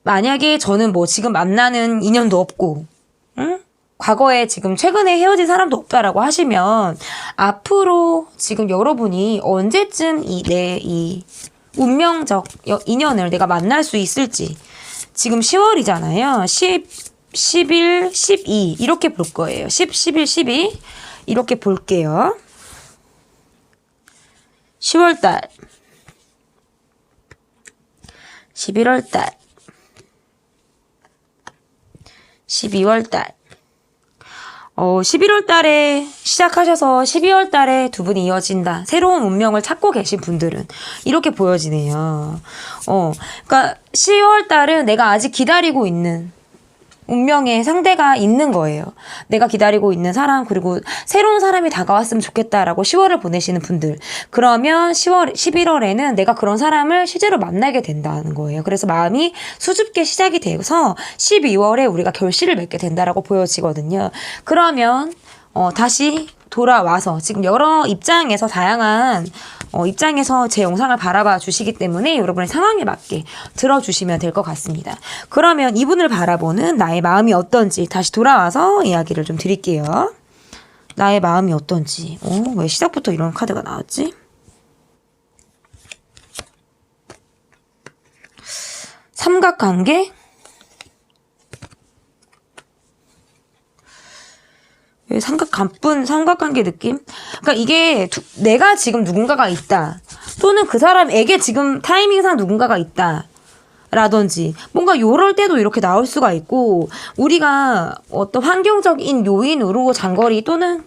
만약에 저는 뭐 지금 만나는 인연도 없고, 과거에 지금 최근에 헤어진 사람도 없다라고 하시면 앞으로 지금 여러분이 언제쯤 이 운명적 인연을 내가 만날 수 있을지, 지금 10월이잖아요. 10, 11, 12 이렇게 볼 거예요. 10, 11, 12 이렇게 볼게요. 10월달, 11월달, 12월달, 11월 달에 시작하셔서 12월 달에 두 분이 이어진다. 새로운 운명을 찾고 계신 분들은 이렇게 보여지네요. 그러니까 10월 달은 내가 아직 기다리고 있는 운명의 상대가 있는 거예요. 내가 기다리고 있는 사람, 그리고 새로운 사람이 다가왔으면 좋겠다라고 10월을 보내시는 분들. 그러면 11월에는 내가 그런 사람을 실제로 만나게 된다는 거예요. 그래서 마음이 수줍게 시작이 돼서 12월에 우리가 결실을 맺게 된다라고 보여지거든요. 그러면 다시 돌아와서 지금 여러 입장에서 다양한 입장에서 제 영상을 바라봐 주시기 때문에 여러분의 상황에 맞게 들어주시면 될 것 같습니다. 그러면 이분을 바라보는 나의 마음이 어떤지 다시 돌아와서 이야기를 좀 드릴게요. 나의 마음이 어떤지. 왜 시작부터 이런 카드가 나왔지? 삼각관계? 삼각관계 느낌? 그러니까 이게 내가 지금 누군가가 있다, 또는 그 사람에게 지금 타이밍상 누군가가 있다 라든지, 뭔가 요럴 때도 이렇게 나올 수가 있고, 우리가 어떤 환경적인 요인으로 장거리 또는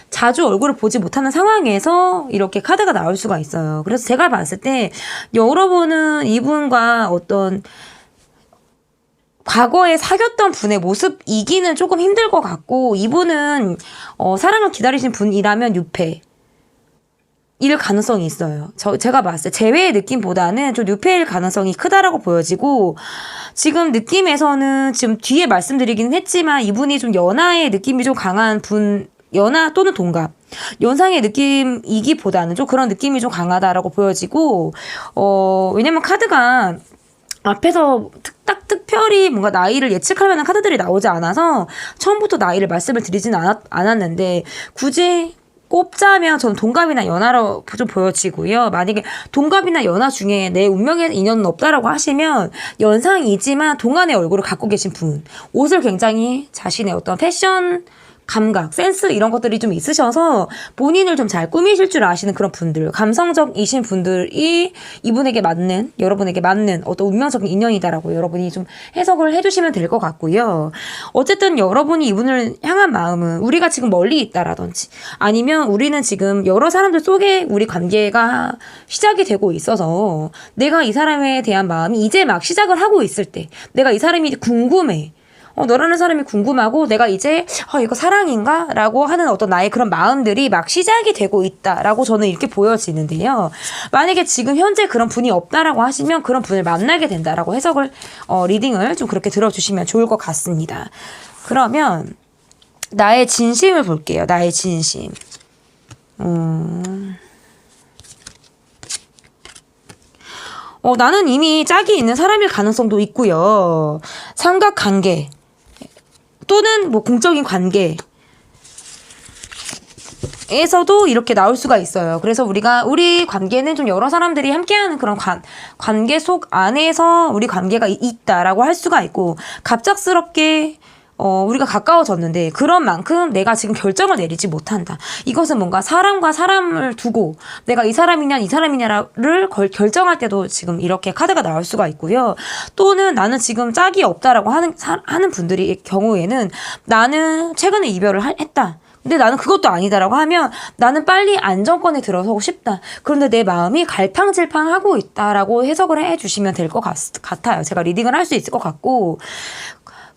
자주 얼굴을 보지 못하는 상황에서 이렇게 카드가 나올 수가 있어요. 그래서 제가 봤을 때 여러분은 이분과 어떤 과거에 사귀었던 분의 모습이기는 조금 힘들 것 같고, 이분은 사랑을 기다리신 분이라면 유패 일 가능성이 있어요. 제가 봤을 때 제외의 느낌보다는 좀 유패일 가능성이 크다라고 보여지고, 지금 느낌에서는 지금 뒤에 말씀드리긴 했지만 이분이 좀 연하의 느낌이 좀 강한 분, 연하 또는 동갑, 연상의 느낌이기보다는 좀 그런 느낌이 좀 강하다라고 보여지고, 왜냐면 카드가 앞에서 특별히 뭔가 나이를 예측할 만한 카드들이 나오지 않아서 처음부터 나이를 말씀을 드리진 않았는데, 굳이 꼽자면 저는 동갑이나 연하로 좀 보여지고요. 만약에 동갑이나 연하 중에 내 운명의 인연은 없다라고 하시면 연상이지만 동안의 얼굴을 갖고 계신 분, 옷을 굉장히 자신의 어떤 패션 감각, 센스 이런 것들이 좀 있으셔서 본인을 좀 잘 꾸미실 줄 아시는 그런 분들, 감성적이신 분들이 이분에게 맞는, 여러분에게 맞는 어떤 운명적인 인연이다라고 여러분이 좀 해석을 해주시면 될 것 같고요. 어쨌든 여러분이 이분을 향한 마음은 우리가 지금 멀리 있다라든지, 아니면 우리는 지금 여러 사람들 속에 우리 관계가 시작이 되고 있어서 내가 이 사람에 대한 마음이 이제 막 시작을 하고 있을 때, 내가 이 사람이 궁금해. 너라는 사람이 궁금하고 내가 이제 이거 사랑인가? 라고 하는 어떤 나의 그런 마음들이 막 시작이 되고 있다라고 저는 이렇게 보여지는데요. 만약에 지금 현재 그런 분이 없다라고 하시면 그런 분을 만나게 된다라고 해석을 리딩을 좀 그렇게 들어주시면 좋을 것 같습니다. 그러면 나의 진심을 볼게요. 나의 진심. 나는 이미 짝이 있는 사람일 가능성도 있고요. 삼각관계 또는 뭐 공적인 관계 에서도 이렇게 나올 수가 있어요. 그래서 우리 관계는 좀 여러 사람들이 함께하는 그런 관계 속 안에서 우리 관계가 있다라고 할 수가 있고, 갑작스럽게 우리가 가까워졌는데 그런 만큼 내가 지금 결정을 내리지 못한다. 이것은 뭔가 사람과 사람을 두고 내가 이 사람이냐 이 사람이냐를 결정할 때도 지금 이렇게 카드가 나올 수가 있고요. 또는 나는 지금 짝이 없다라고 하는 분들의 경우에는 나는 최근에 이별을 했다. 근데 나는 그것도 아니다라고 하면 나는 빨리 안정권에 들어서고 싶다. 그런데 내 마음이 갈팡질팡하고 있다라고 해석을 해주시면 될 것 같아요. 제가 리딩을 할 수 있을 것 같고,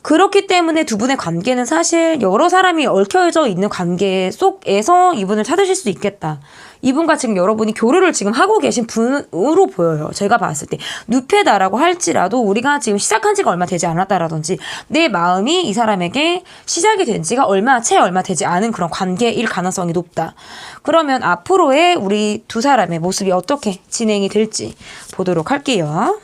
그렇기 때문에 두 분의 관계는 사실 여러 사람이 얽혀져 있는 관계 속에서 이분을 찾으실 수 있겠다. 이분과 지금 여러분이 교류를 지금 하고 계신 분으로 보여요. 제가 봤을 때. 누페다라고 할지라도 우리가 지금 시작한 지가 얼마 되지 않았다라든지 내 마음이 이 사람에게 시작이 된 지가 얼마 되지 않은 그런 관계일 가능성이 높다. 그러면 앞으로의 우리 두 사람의 모습이 어떻게 진행이 될지 보도록 할게요.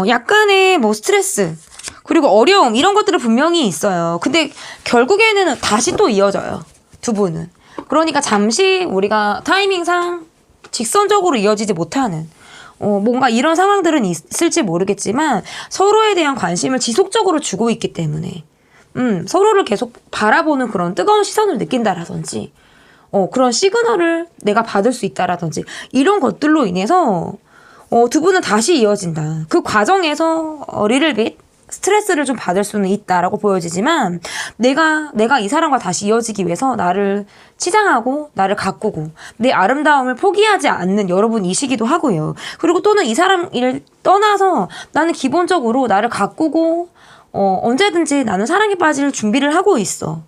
약간의 뭐 스트레스 그리고 어려움 이런 것들은 분명히 있어요. 근데 결국에는 다시 또 이어져요. 두 분은. 그러니까 잠시 우리가 타이밍상 직선적으로 이어지지 못하는 뭔가 이런 상황들은 있을지 모르겠지만 서로에 대한 관심을 지속적으로 주고 있기 때문에 서로를 계속 바라보는 그런 뜨거운 시선을 느낀다라든지 그런 시그널을 내가 받을 수 있다라든지 이런 것들로 인해서 두 분은 다시 이어진다. 그 과정에서 리틀빗 스트레스를 좀 받을 수는 있다라고 보여지지만 내가 이 사람과 다시 이어지기 위해서 나를 치장하고 나를 가꾸고 내 아름다움을 포기하지 않는 여러분이시기도 하고요. 그리고 또는 이 사람을 떠나서 나는 기본적으로 나를 가꾸고 언제든지 나는 사랑에 빠질 준비를 하고 있어.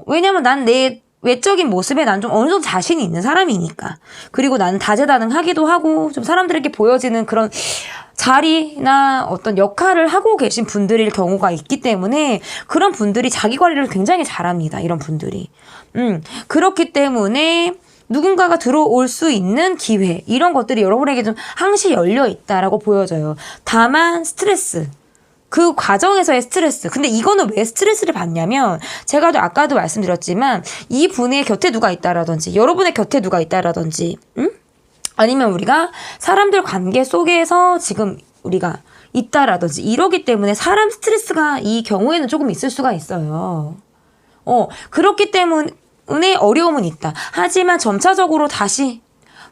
왜냐면 난 내 외적인 모습에 난 좀 어느 정도 자신이 있는 사람이니까. 그리고 나는 다재다능하기도 하고 좀 사람들에게 보여지는 그런 자리나 어떤 역할을 하고 계신 분들일 경우가 있기 때문에 그런 분들이 자기 관리를 굉장히 잘합니다. 이런 분들이. 그렇기 때문에 누군가가 들어올 수 있는 기회 이런 것들이 여러분에게 좀 항시 열려 있다라고 보여져요. 다만 스트레스. 그 과정에서의 스트레스. 근데 이거는 왜 스트레스를 받냐면 제가 아까도 말씀드렸지만 이 분의 곁에 누가 있다라든지 여러분의 곁에 누가 있다라든지 아니면 우리가 사람들 관계 속에서 지금 우리가 있다라든지 이러기 때문에 사람 스트레스가 이 경우에는 조금 있을 수가 있어요. 그렇기 때문에 어려움은 있다. 하지만 점차적으로 다시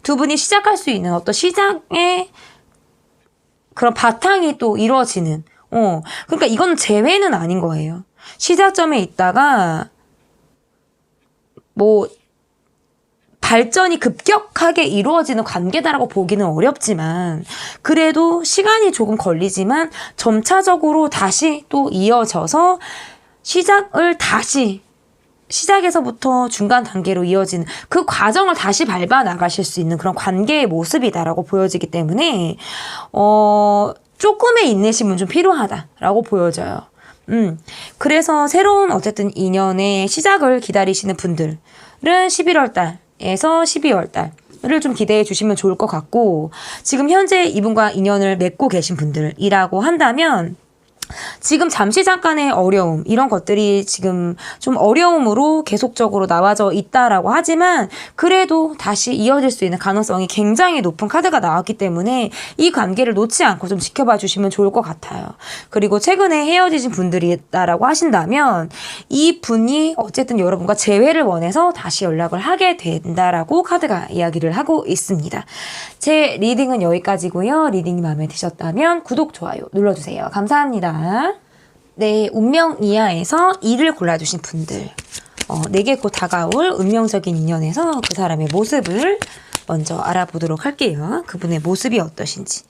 두 분이 시작할 수 있는 어떤 시작의 그런 바탕이 또 이루어지는 그러니까 이건 재회는 아닌 거예요. 시작점에 있다가 뭐 발전이 급격하게 이루어지는 관계다라고 보기는 어렵지만 그래도 시간이 조금 걸리지만 점차적으로 다시 또 이어져서 시작에서부터 중간 단계로 이어지는 그 과정을 다시 밟아 나가실 수 있는 그런 관계의 모습이다라고 보여지기 때문에 조금의 인내심은 좀 필요하다라고 보여져요. 그래서 새로운 어쨌든 인연의 시작을 기다리시는 분들은 11월 달에서 12월 달을 좀 기대해 주시면 좋을 것 같고, 지금 현재 이분과 인연을 맺고 계신 분들이라고 한다면 지금 잠시 잠깐의 어려움, 이런 것들이 지금 좀 어려움으로 계속적으로 나와져 있다라고 하지만 그래도 다시 이어질 수 있는 가능성이 굉장히 높은 카드가 나왔기 때문에 이 관계를 놓지 않고 좀 지켜봐 주시면 좋을 것 같아요. 그리고 최근에 헤어지신 분들이 있다라고 하신다면 이 분이 어쨌든 여러분과 재회를 원해서 다시 연락을 하게 된다라고 카드가 이야기를 하고 있습니다. 제 리딩은 여기까지고요. 리딩이 마음에 드셨다면 구독, 좋아요 눌러주세요. 감사합니다. 네, 운명 이하에서 2를 골라주신 분들, 내게 곧 다가올 운명적인 인연에서 그 사람의 모습을 먼저 알아보도록 할게요. 그분의 모습이 어떠신지.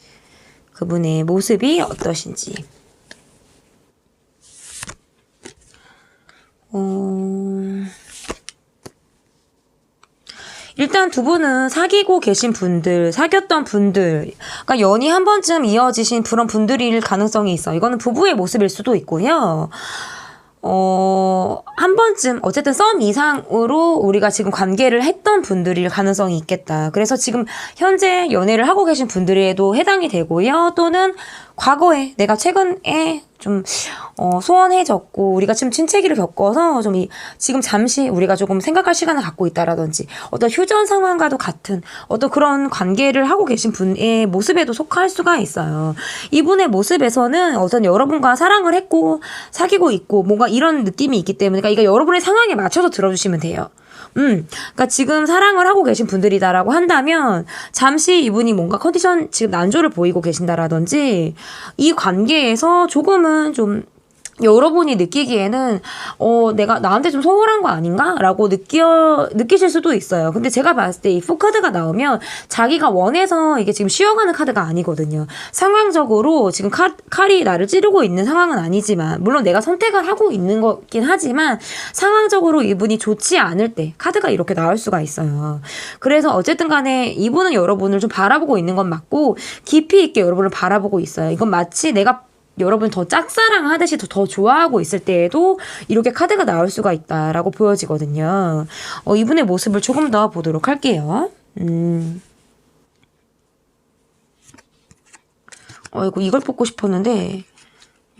일단 두 분은 사귀고 계신 분들, 사귀었던 분들, 그러니까 연이 한 번쯤 이어지신 그런 분들일 가능성이 있어요. 이거는 부부의 모습일 수도 있고요. 한 번쯤 어쨌든 썸 이상으로 우리가 지금 관계를 했던 분들일 가능성이 있겠다. 그래서 지금 현재 연애를 하고 계신 분들에도 해당이 되고요. 또는 과거에 내가 최근에 좀 소원해졌고 우리가 지금 친체기를 겪어서 좀 지금 잠시 우리가 조금 생각할 시간을 갖고 있다라든지 어떤 휴전 상황과도 같은 어떤 그런 관계를 하고 계신 분의 모습에도 속할 수가 있어요. 이분의 모습에서는 어떤 여러분과 사랑을 했고 사귀고 있고 뭔가 이런 느낌이 있기 때문에 그러니까 이거 여러분의 상황에 맞춰서 들어주시면 돼요. 그러니까 지금 사랑을 하고 계신 분들이다라고 한다면 잠시 이분이 뭔가 컨디션 지금 난조를 보이고 계신다라든지 이 관계에서 조금은 좀 여러분이 느끼기에는 내가 나한테 좀 소홀한 거 아닌가? 라고 느끼실 수도 있어요. 근데 제가 봤을 때 이 4카드가 나오면 자기가 원해서 이게 지금 쉬어가는 카드가 아니거든요. 상황적으로 지금 칼이 나를 찌르고 있는 상황은 아니지만 물론 내가 선택을 하고 있는 거긴 하지만 상황적으로 이분이 좋지 않을 때 카드가 이렇게 나올 수가 있어요. 그래서 어쨌든 간에 이분은 여러분을 좀 바라보고 있는 건 맞고 깊이 있게 여러분을 바라보고 있어요. 이건 마치 내가 여러분 더 짝사랑 하듯이 더 좋아하고 있을 때에도 이렇게 카드가 나올 수가 있다라고 보여지거든요. 이분의 모습을 조금 더 보도록 할게요. 이걸 뽑고 싶었는데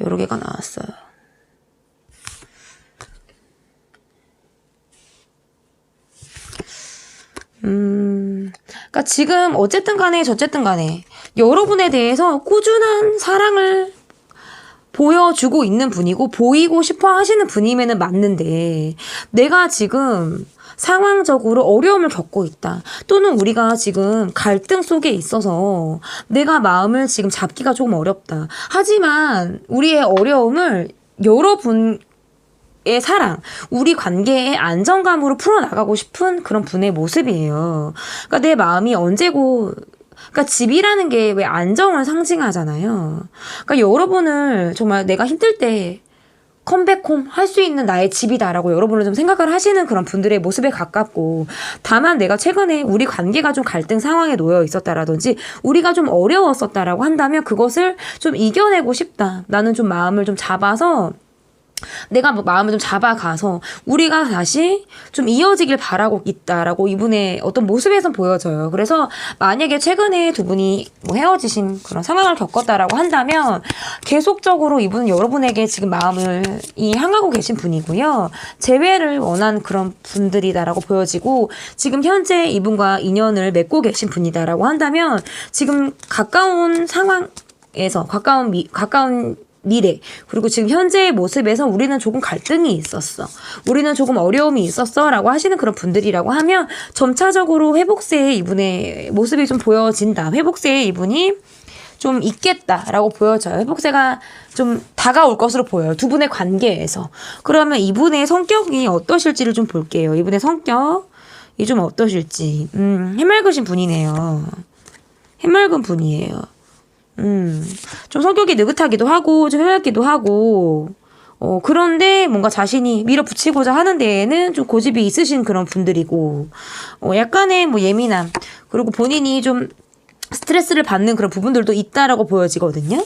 여러 개가 나왔어요. 그러니까 지금 어쨌든 간에 저쨌든 간에 여러분에 대해서 꾸준한 사랑을 보여주고 있는 분이고 보이고 싶어 하시는 분임에는 맞는데 내가 지금 상황적으로 어려움을 겪고 있다. 또는 우리가 지금 갈등 속에 있어서 내가 마음을 지금 잡기가 조금 어렵다. 하지만 우리의 어려움을 여러분의 사랑, 우리 관계의 안정감으로 풀어나가고 싶은 그런 분의 모습이에요. 그러니까 내 마음이 언제고 그러니까 집이라는 게 왜 안정을 상징하잖아요. 그러니까 여러분을 정말 내가 힘들 때 컴백홈 할 수 있는 나의 집이다라고 여러분을 좀 생각을 하시는 그런 분들의 모습에 가깝고 다만 내가 최근에 우리 관계가 좀 갈등 상황에 놓여 있었다라든지 우리가 좀 어려웠었다라고 한다면 그것을 좀 이겨내고 싶다. 나는 좀 마음을 좀 잡아서 내가 마음을 좀 잡아가서 우리가 다시 좀 이어지길 바라고 있다라고 이분의 어떤 모습에선 보여져요. 그래서 만약에 최근에 두 분이 뭐 헤어지신 그런 상황을 겪었다라고 한다면 계속적으로 이분은 여러분에게 지금 마음을 향하고 계신 분이고요. 재회를 원하는 그런 분들이다라고 보여지고 지금 현재 이분과 인연을 맺고 계신 분이다라고 한다면 지금 가까운 상황에서 가까운 미래 그리고 지금 현재의 모습에서 우리는 조금 갈등이 있었어. 우리는 조금 어려움이 있었어 라고 하시는 그런 분들이라고 하면 점차적으로 회복세의 이분의 모습이 좀 보여진다. 회복세의 이분이 좀 있겠다라고 보여져요. 회복세가 좀 다가올 것으로 보여요. 두 분의 관계에서. 그러면 이분의 성격이 어떠실지를 좀 볼게요. 이분의 성격이 좀 어떠실지. 해맑으신 분이네요. 해맑은 분이에요. 좀 성격이 느긋하기도 하고, 좀 해맑기도 하고, 그런데 뭔가 자신이 밀어붙이고자 하는 데에는 좀 고집이 있으신 그런 분들이고, 약간의 뭐 예민함, 그리고 본인이 좀 스트레스를 받는 그런 부분들도 있다라고 보여지거든요.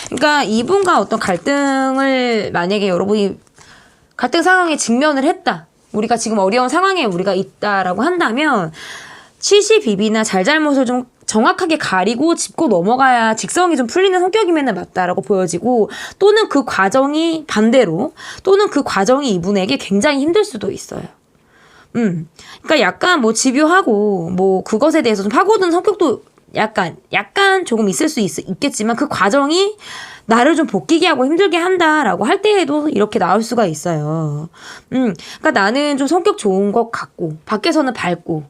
그러니까 이분과 어떤 갈등을 만약에 여러분이 갈등 상황에 직면을 했다. 우리가 지금 어려운 상황에 우리가 있다라고 한다면, 시시비비나 잘잘못을 좀 정확하게 가리고 짚고 넘어가야 직성이 좀 풀리는 성격이면 맞다라고 보여지고, 또는 그 과정이 반대로, 또는 그 과정이 이분에게 굉장히 힘들 수도 있어요. 그러니까 약간 뭐 집요하고 뭐 그것에 대해서 좀 파고든 성격도 약간 조금 있을 수 있겠지만, 그 과정이 나를 좀 볶이게 하고 힘들게 한다라고 할 때에도 이렇게 나올 수가 있어요. 그러니까 나는 좀 성격 좋은 것 같고, 밖에서는 밝고,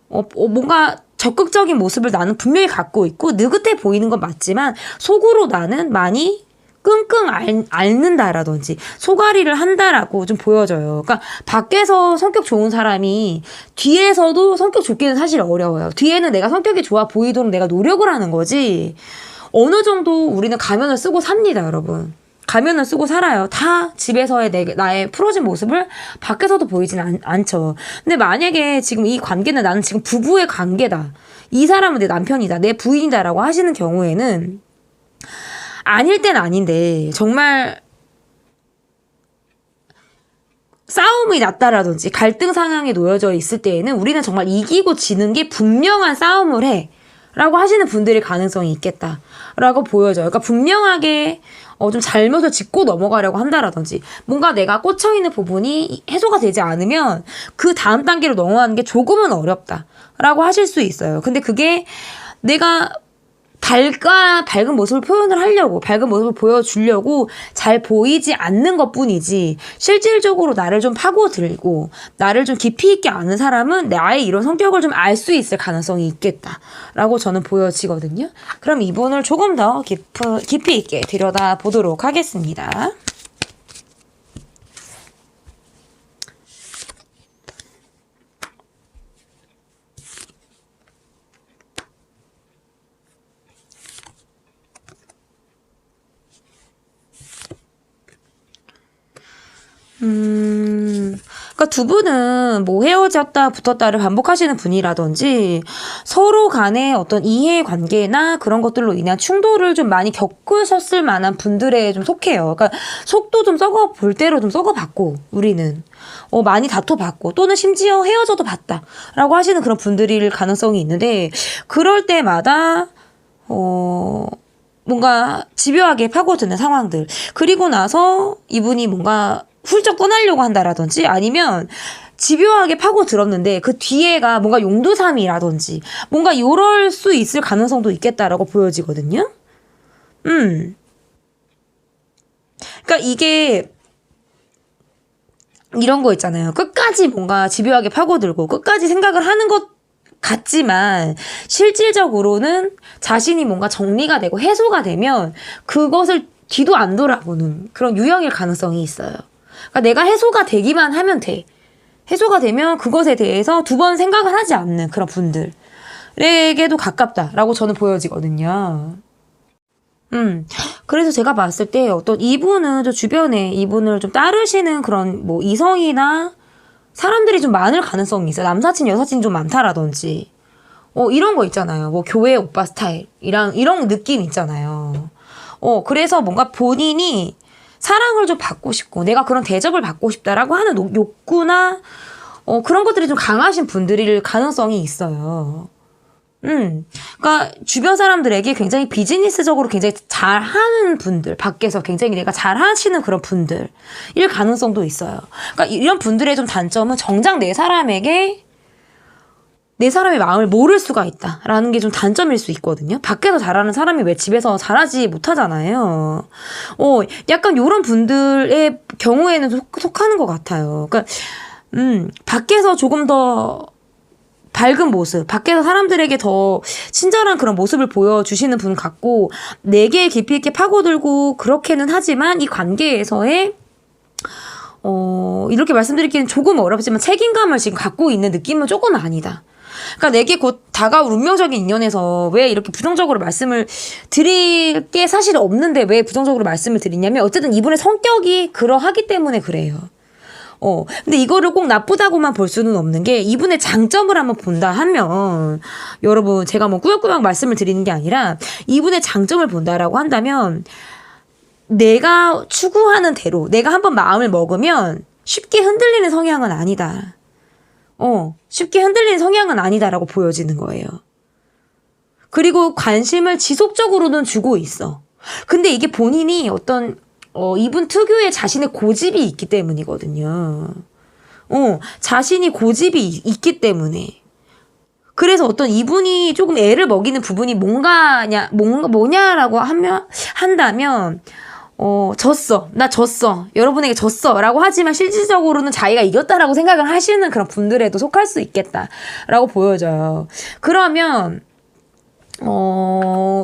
뭔가 적극적인 모습을 나는 분명히 갖고 있고, 느긋해 보이는 건 맞지만, 속으로 나는 많이 끙끙 앓는다라든지 속앓이를 한다라고 좀 보여져요. 그러니까 밖에서 성격 좋은 사람이 뒤에서도 성격 좋기는 사실 어려워요. 뒤에는 내가 성격이 좋아 보이도록 내가 노력을 하는 거지, 어느 정도 우리는 가면을 쓰고 삽니다, 여러분. 가면을 쓰고 살아요. 다 집에서의 나의 풀어진 모습을 밖에서도 보이진 않죠. 근데 만약에 지금 이 관계는 나는 지금 부부의 관계다, 이 사람은 내 남편이다, 내 부인이다라고 하시는 경우에는, 아닐 땐 아닌데 정말 싸움이 났다라든지 갈등 상황에 놓여져 있을 때에는 우리는 정말 이기고 지는 게 분명한 싸움을 해 라고 하시는 분들의 가능성이 있겠다라고 보여져요. 그러니까 분명하게 좀 잘못을 짚고 넘어가려고 한다라든지, 뭔가 내가 꽂혀있는 부분이 해소가 되지 않으면 그 다음 단계로 넘어가는 게 조금은 어렵다라고 하실 수 있어요. 근데 그게 내가 밝은 모습을 표현을 하려고, 밝은 모습을 보여주려고 잘 보이지 않는 것 뿐이지, 실질적으로 나를 좀 파고들고 나를 좀 깊이 있게 아는 사람은 나의 이런 성격을 좀 알 수 있을 가능성이 있겠다라고 저는 보여지거든요. 그럼 이분을 조금 더 깊이 있게 들여다보도록 하겠습니다. 그러니까 두 분은 뭐 헤어졌다 붙었다를 반복하시는 분이라든지, 서로 간의 어떤 이해 관계나 그런 것들로 인한 충돌을 좀 많이 겪으셨을 만한 분들에 좀 속해요. 그러니까 속도 좀 썩어 볼 대로 좀 썩어봤고, 우리는 많이 다퉈봤고, 또는 심지어 헤어져도 봤다라고 하시는 그런 분들일 가능성이 있는데, 그럴 때마다 뭔가 집요하게 파고드는 상황들, 그리고 나서 이분이 뭔가 훌쩍 떠나려고 한다라든지, 아니면 집요하게 파고들었는데 그 뒤에가 뭔가 용두삼이라든지 뭔가 이럴 수 있을 가능성도 있겠다라고 보여지거든요. 그러니까 이게 이런 거 있잖아요. 끝까지 뭔가 집요하게 파고들고 끝까지 생각을 하는 것 같지만, 실질적으로는 자신이 뭔가 정리가 되고 해소가 되면 그것을 뒤도 안 돌아보는 그런 유형일 가능성이 있어요. 그러니까 내가 해소가 되기만 하면 돼. 해소가 되면 그것에 대해서 두 번 생각을 하지 않는 그런 분들에게도 가깝다라고 저는 보여지거든요. 그래서 제가 봤을 때 어떤 이분은 저 주변에 이분을 좀 따르시는 그런 뭐 이성이나 사람들이 좀 많을 가능성이 있어요. 남사친, 여사친이 좀 많다라든지. 이런 거 있잖아요. 뭐 교회 오빠 스타일. 이런 느낌 있잖아요. 그래서 뭔가 본인이 사랑을 좀 받고 싶고, 내가 그런 대접을 받고 싶다라고 하는 욕구나, 그런 것들이 좀 강하신 분들일 가능성이 있어요. 그러니까 주변 사람들에게 굉장히 비즈니스적으로 굉장히 잘하는 분들, 밖에서 굉장히 내가 잘하시는 그런 분들일 가능성도 있어요. 그러니까 이런 분들의 좀 단점은 정작 내 사람의 마음을 모를 수가 있다라는 게 좀 단점일 수 있거든요. 밖에서 잘하는 사람이 왜 집에서 잘하지 못하잖아요. 약간 이런 분들의 경우에는 속하는 것 같아요. 그러니까 밖에서 조금 더 밝은 모습, 밖에서 사람들에게 더 친절한 그런 모습을 보여주시는 분 같고, 내게 깊이 있게 파고들고 그렇게는 하지만 이 관계에서의 이렇게 말씀드리기는 조금 어렵지만 책임감을 지금 갖고 있는 느낌은 조금 아니다. 그러니까 내게 곧 다가올 운명적인 인연에서 왜 이렇게 부정적으로 말씀을 드릴 게 사실 없는데 왜 부정적으로 말씀을 드리냐면, 어쨌든 이분의 성격이 그러하기 때문에 그래요. 근데 이거를 꼭 나쁘다고만 볼 수는 없는 게, 이분의 장점을 한번 본다 하면, 여러분, 제가 뭐 꾸역꾸역 말씀을 드리는 게 아니라, 이분의 장점을 본다라고 한다면, 내가 추구하는 대로, 내가 한번 마음을 먹으면 쉽게 흔들리는 성향은 아니다. 쉽게 흔들리는 성향은 아니다라고 보여지는 거예요. 그리고 관심을 지속적으로는 주고 있어. 근데 이게 본인이 어떤 이분 특유의 자신의 고집이 있기 때문이거든요. 자신이 고집이 있기 때문에. 그래서 어떤 이분이 조금 애를 먹이는 부분이 뭐냐라고 한다면, 졌어. 나 졌어. 여러분에게 졌어. 라고 하지만 실질적으로는 자기가 이겼다라고 생각을 하시는 그런 분들에도 속할 수 있겠다라고 보여져요. 그러면,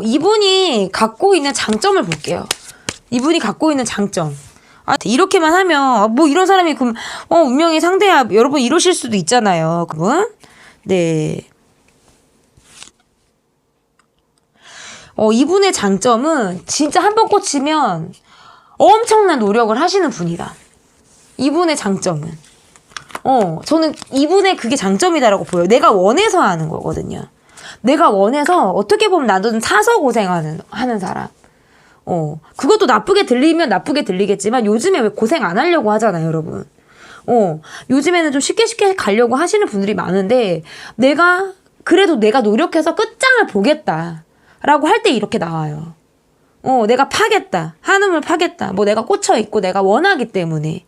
이분이 갖고 있는 장점을 볼게요. 이분이 갖고 있는 장점. 이렇게만 하면, 뭐 이런 사람이 그럼, 운명의 상대야. 여러분 이러실 수도 있잖아요. 그분. 네. 이분의 장점은 진짜 한 번 꽂히면 엄청난 노력을 하시는 분이다. 이분의 장점은. 저는 이분의 그게 장점이다라고 보여요. 내가 원해서 하는 거거든요. 내가 원해서 어떻게 보면 나도 사서 고생하는 사람. 그것도 나쁘게 들리면 나쁘게 들리겠지만 요즘에 왜 고생 안 하려고 하잖아요, 여러분. 요즘에는 좀 쉽게 가려고 하시는 분들이 많은데 그래도 내가 노력해서 끝장을 보겠다. 라고 할 때 이렇게 나와요. 내가 파겠다. 한음을 파겠다. 뭐 내가 꽂혀있고 내가 원하기 때문에.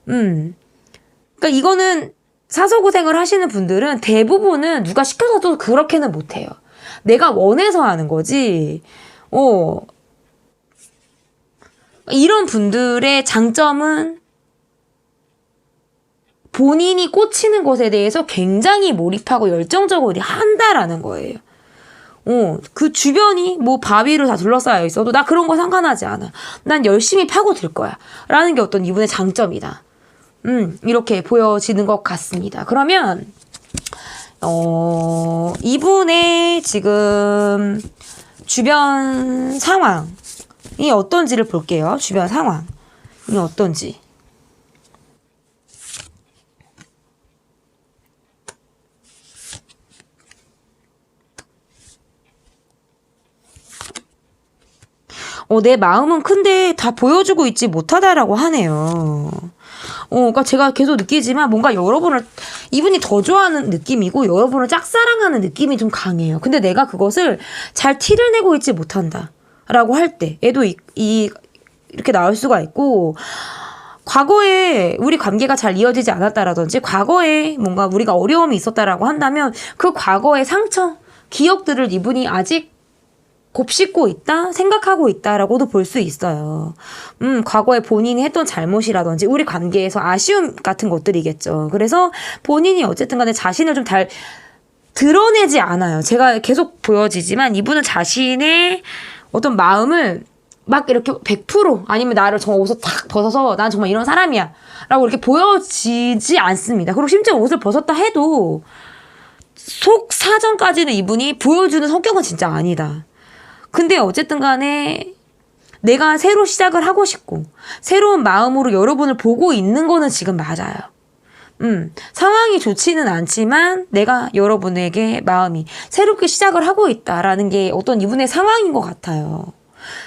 그러니까 이거는 사서고생을 하시는 분들은 대부분은 누가 시켜서도 그렇게는 못해요. 내가 원해서 하는 거지. 이런 분들의 장점은 본인이 꽂히는 것에 대해서 굉장히 몰입하고 열정적으로 한다라는 거예요. 그 주변이 뭐 바위로 다 둘러싸여 있어도 나 그런 거 상관하지 않아. 난 열심히 파고들 거야. 라는 게 어떤 이분의 장점이다. 이렇게 보여지는 것 같습니다. 그러면, 이분의 지금 주변 상황이 어떤지를 볼게요. 주변 상황이 어떤지. 내 마음은 큰데 다 보여주고 있지 못하다라고 하네요. 그러니까 제가 계속 느끼지만 뭔가 이분이 더 좋아하는 느낌이고 여러분을 짝사랑하는 느낌이 좀 강해요. 근데 내가 그것을 잘 티를 내고 있지 못한다라고 할 때 얘도 이렇게 나올 수가 있고 과거에 우리 관계가 잘 이어지지 않았다라든지 과거에 뭔가 우리가 어려움이 있었다라고 한다면 그 과거의 상처, 기억들을 이분이 아직 곱씹고 있다? 생각하고 있다라고도 볼 수 있어요. 과거에 본인이 했던 잘못이라든지 우리 관계에서 아쉬움 같은 것들이겠죠. 그래서 본인이 어쨌든 간에 자신을 좀 드러내지 않아요. 제가 계속 보여지지만 이분은 자신의 어떤 마음을 막 이렇게 100% 아니면 나를 정말 옷을 탁 벗어서 난 정말 이런 사람이야 라고 이렇게 보여지지 않습니다. 그리고 심지어 옷을 벗었다 해도 속 사정까지는 이분이 보여주는 성격은 진짜 아니다. 근데 어쨌든 간에 내가 새로 시작을 하고 싶고 새로운 마음으로 여러분을 보고 있는 거는 지금 맞아요. 상황이 좋지는 않지만 내가 여러분에게 마음이 새롭게 시작을 하고 있다라는 게 어떤 이분의 상황인 것 같아요.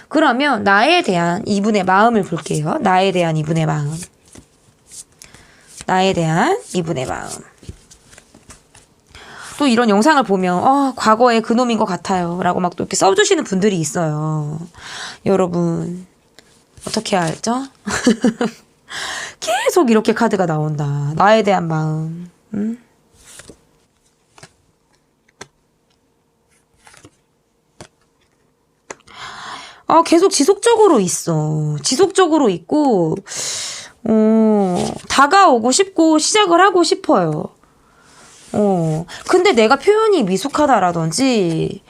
그러면 나에 대한 이분의 마음을 볼게요. 나에 대한 이분의 마음. 나에 대한 이분의 마음. 또 이런 영상을 보면 과거에 그놈인 것 같아요 라고 막 또 이렇게 써주시는 분들이 있어요. 여러분 어떻게 해야 할죠? 계속 이렇게 카드가 나온다. 나에 대한 마음. 계속 지속적으로 있어. 지속적으로 있고 다가오고 싶고 시작을 하고 싶어요. 근데 내가 표현이 미숙하다라든지,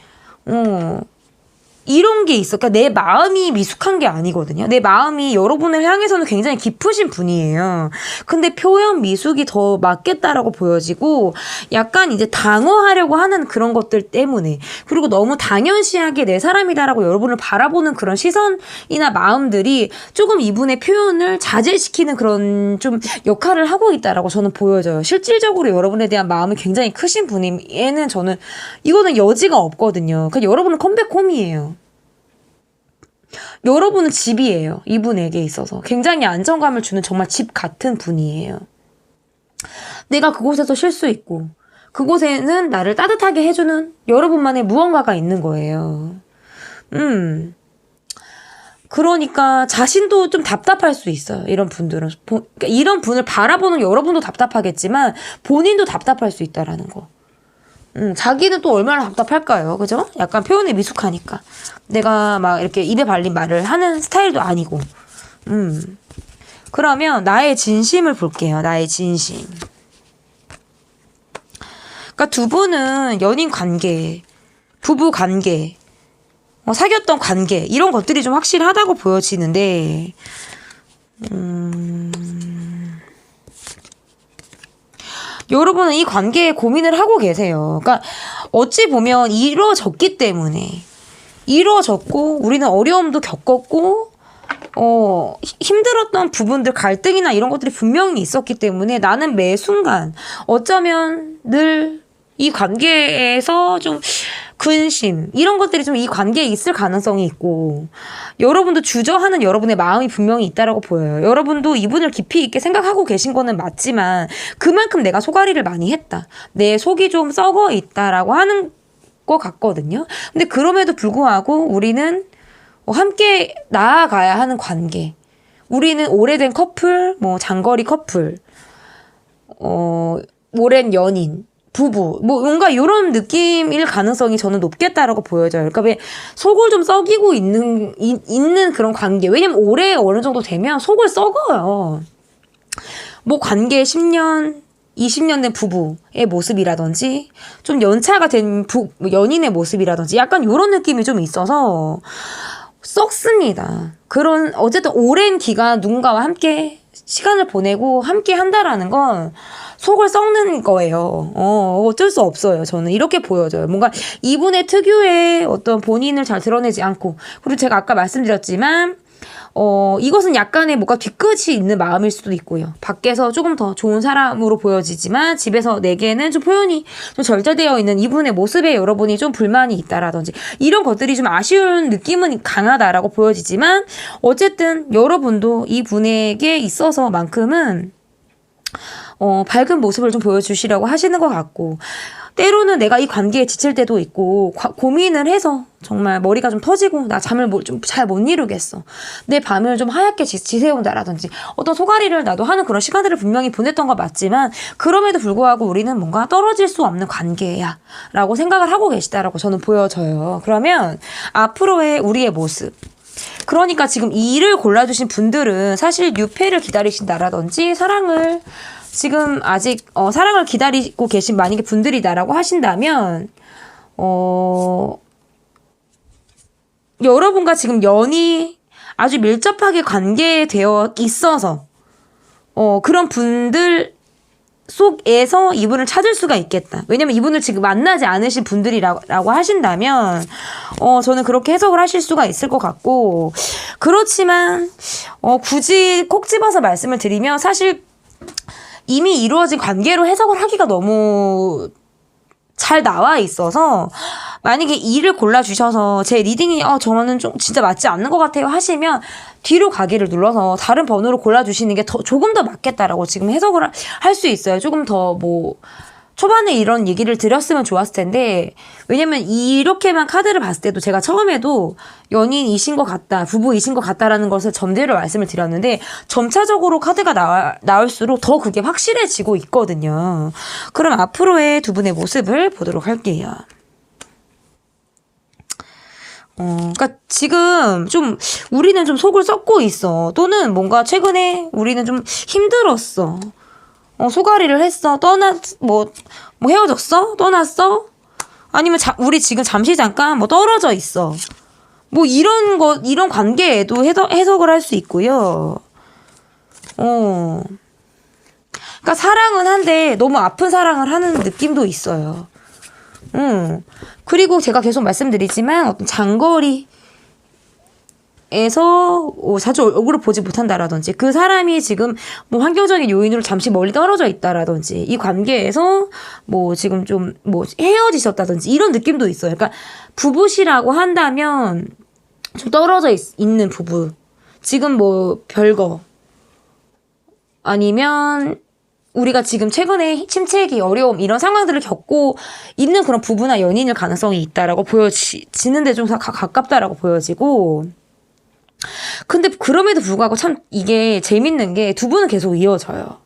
이런 게 있어. 그러니까 내 마음이 미숙한 게 아니거든요. 내 마음이 여러분을 향해서는 굉장히 깊으신 분이에요. 근데 표현 미숙이 더 맞겠다라고 보여지고 약간 이제 당황하려고 하는 그런 것들 때문에 그리고 너무 당연시하게 내 사람이다라고 여러분을 바라보는 그런 시선이나 마음들이 조금 이분의 표현을 자제시키는 그런 좀 역할을 하고 있다라고 저는 보여져요. 실질적으로 여러분에 대한 마음이 굉장히 크신 분이 이거는 여지가 없거든요. 그러니까 여러분은 컴백홈이에요. 여러분은 집이에요. 이분에게 있어서. 굉장히 안정감을 주는 정말 집 같은 분이에요. 내가 그곳에서 쉴 수 있고 그곳에는 나를 따뜻하게 해주는 여러분만의 무언가가 있는 거예요. 그러니까 자신도 좀 답답할 수 있어요. 이런 분들은. 그러니까 이런 분을 바라보는 여러분도 답답하겠지만 본인도 답답할 수 있다라는 거. 자기는 또 얼마나 답답할까요? 그죠? 약간 표현이 미숙하니까. 내가 막 이렇게 입에 발린 말을 하는 스타일도 아니고. 그러면 나의 진심을 볼게요. 나의 진심. 그러니까 두 분은 연인 관계, 부부 관계, 사귀었던 관계 이런 것들이 좀 확실하다고 보여지는데 여러분은 이 관계에 고민을 하고 계세요. 그러니까 어찌 보면 이루어졌기 때문에 이루어졌고 우리는 어려움도 겪었고 힘들었던 부분들 갈등이나 이런 것들이 분명히 있었기 때문에 나는 매 순간 어쩌면 늘 이 관계에서 좀 근심 이런 것들이 좀 이 관계에 있을 가능성이 있고 여러분도 주저하는 여러분의 마음이 분명히 있다라고 보여요. 여러분도 이분을 깊이 있게 생각하고 계신 거는 맞지만 그만큼 내가 속앓이를 많이 했다. 내 속이 좀 썩어 있다라고 하는 것 같거든요. 근데 그럼에도 불구하고 우리는 함께 나아가야 하는 관계. 우리는 오래된 커플, 장거리 커플, 오랜 연인, 부부, 뭔가 이런 느낌일 가능성이 저는 높겠다라고 보여져요. 그러니까 왜 속을 좀 썩이고 있는 그런 관계. 왜냐면 오래 어느 정도 되면 속을 썩어요. 관계 10년, 20년 된 부부의 모습이라든지 좀 연차가 된 연인의 모습이라든지 약간 이런 느낌이 좀 있어서 썩습니다. 어쨌든 오랜 기간 누군가와 함께 시간을 보내고 함께 한다라는 건 속을 썩는 거예요. 어쩔 수 없어요. 저는 이렇게 보여져요. 뭔가 이분의 특유의 어떤 본인을 잘 드러내지 않고 그리고 제가 아까 말씀드렸지만 이것은 약간의 뭔가 뒤끝이 있는 마음일 수도 있고요. 밖에서 조금 더 좋은 사람으로 보여지지만 집에서 내게는 좀 표현이 좀 절제되어 있는 이분의 모습에 여러분이 좀 불만이 있다라든지 이런 것들이 좀 아쉬운 느낌은 강하다라고 보여지지만 어쨌든 여러분도 이분에게 있어서만큼은 밝은 모습을 좀 보여주시려고 하시는 것 같고 때로는 내가 이 관계에 지칠 때도 있고 고민을 해서 정말 머리가 좀 터지고 나 잠을 좀 잘 못 이루겠어. 내 밤을 좀 하얗게 지새운다라든지 어떤 속앓이를 나도 하는 그런 시간들을 분명히 보냈던 거 맞지만 그럼에도 불구하고 우리는 뭔가 떨어질 수 없는 관계야 라고 생각을 하고 계시다라고 저는 보여져요. 그러면 앞으로의 우리의 모습 그러니까 지금 이를 골라주신 분들은 사실 뉴페를 기다리신다라든지 사랑을 지금 아직 사랑을 기다리고 계신 만약에 분들이다라고 하신다면 여러분과 지금 연이 아주 밀접하게 관계되어 있어서 그런 분들 속에서 이분을 찾을 수가 있겠다. 왜냐면 이분을 지금 만나지 않으신 분들이라고 하신다면 저는 그렇게 해석을 하실 수가 있을 것 같고 그렇지만 굳이 콕 집어서 말씀을 드리면 사실 이미 이루어진 관계로 해석을 하기가 너무 잘 나와 있어서 만약에 이를 골라주셔서 제 리딩이 저는 좀 진짜 맞지 않는 것 같아요 하시면 뒤로 가기를 눌러서 다른 번호를 골라주시는 게 조금 더 맞겠다라고 지금 해석을 할 수 있어요. 조금 더 초반에 이런 얘기를 드렸으면 좋았을 텐데 왜냐면 이렇게만 카드를 봤을 때도 제가 처음에도 연인이신 것 같다, 부부이신 것 같다라는 것을 전제로 말씀을 드렸는데 점차적으로 카드가 나올수록 더 그게 확실해지고 있거든요. 그럼 앞으로의 두 분의 모습을 보도록 할게요. 그러니까 지금 좀 우리는 좀 속을 썩고 있어. 또는 뭔가 최근에 우리는 좀 힘들었어. 속앓이를 했어. 헤어졌어? 떠났어? 아니면 우리 지금 잠시 잠깐 떨어져 있어. 이런 관계에도 해석을 할 수 있고요. 그러니까 사랑은 한데 너무 아픈 사랑을 하는 느낌도 있어요. 그리고 제가 계속 말씀드리지만 어떤 장거리 에서 자주 얼굴을 보지 못한다라든지 그 사람이 지금 환경적인 요인으로 잠시 멀리 떨어져 있다라든지 이 관계에서 지금 좀 헤어지셨다든지 이런 느낌도 있어요. 그러니까 부부시라고 한다면 좀 떨어져 있는 부부 지금 별거 아니면 우리가 지금 최근에 침체기, 어려움 이런 상황들을 겪고 있는 그런 부부나 연인일 가능성이 있다라고 보여지는데 좀 가깝다라고 보여지고 근데 그럼에도 불구하고 참 이게 재밌는 게 두 분은 계속 이어져요.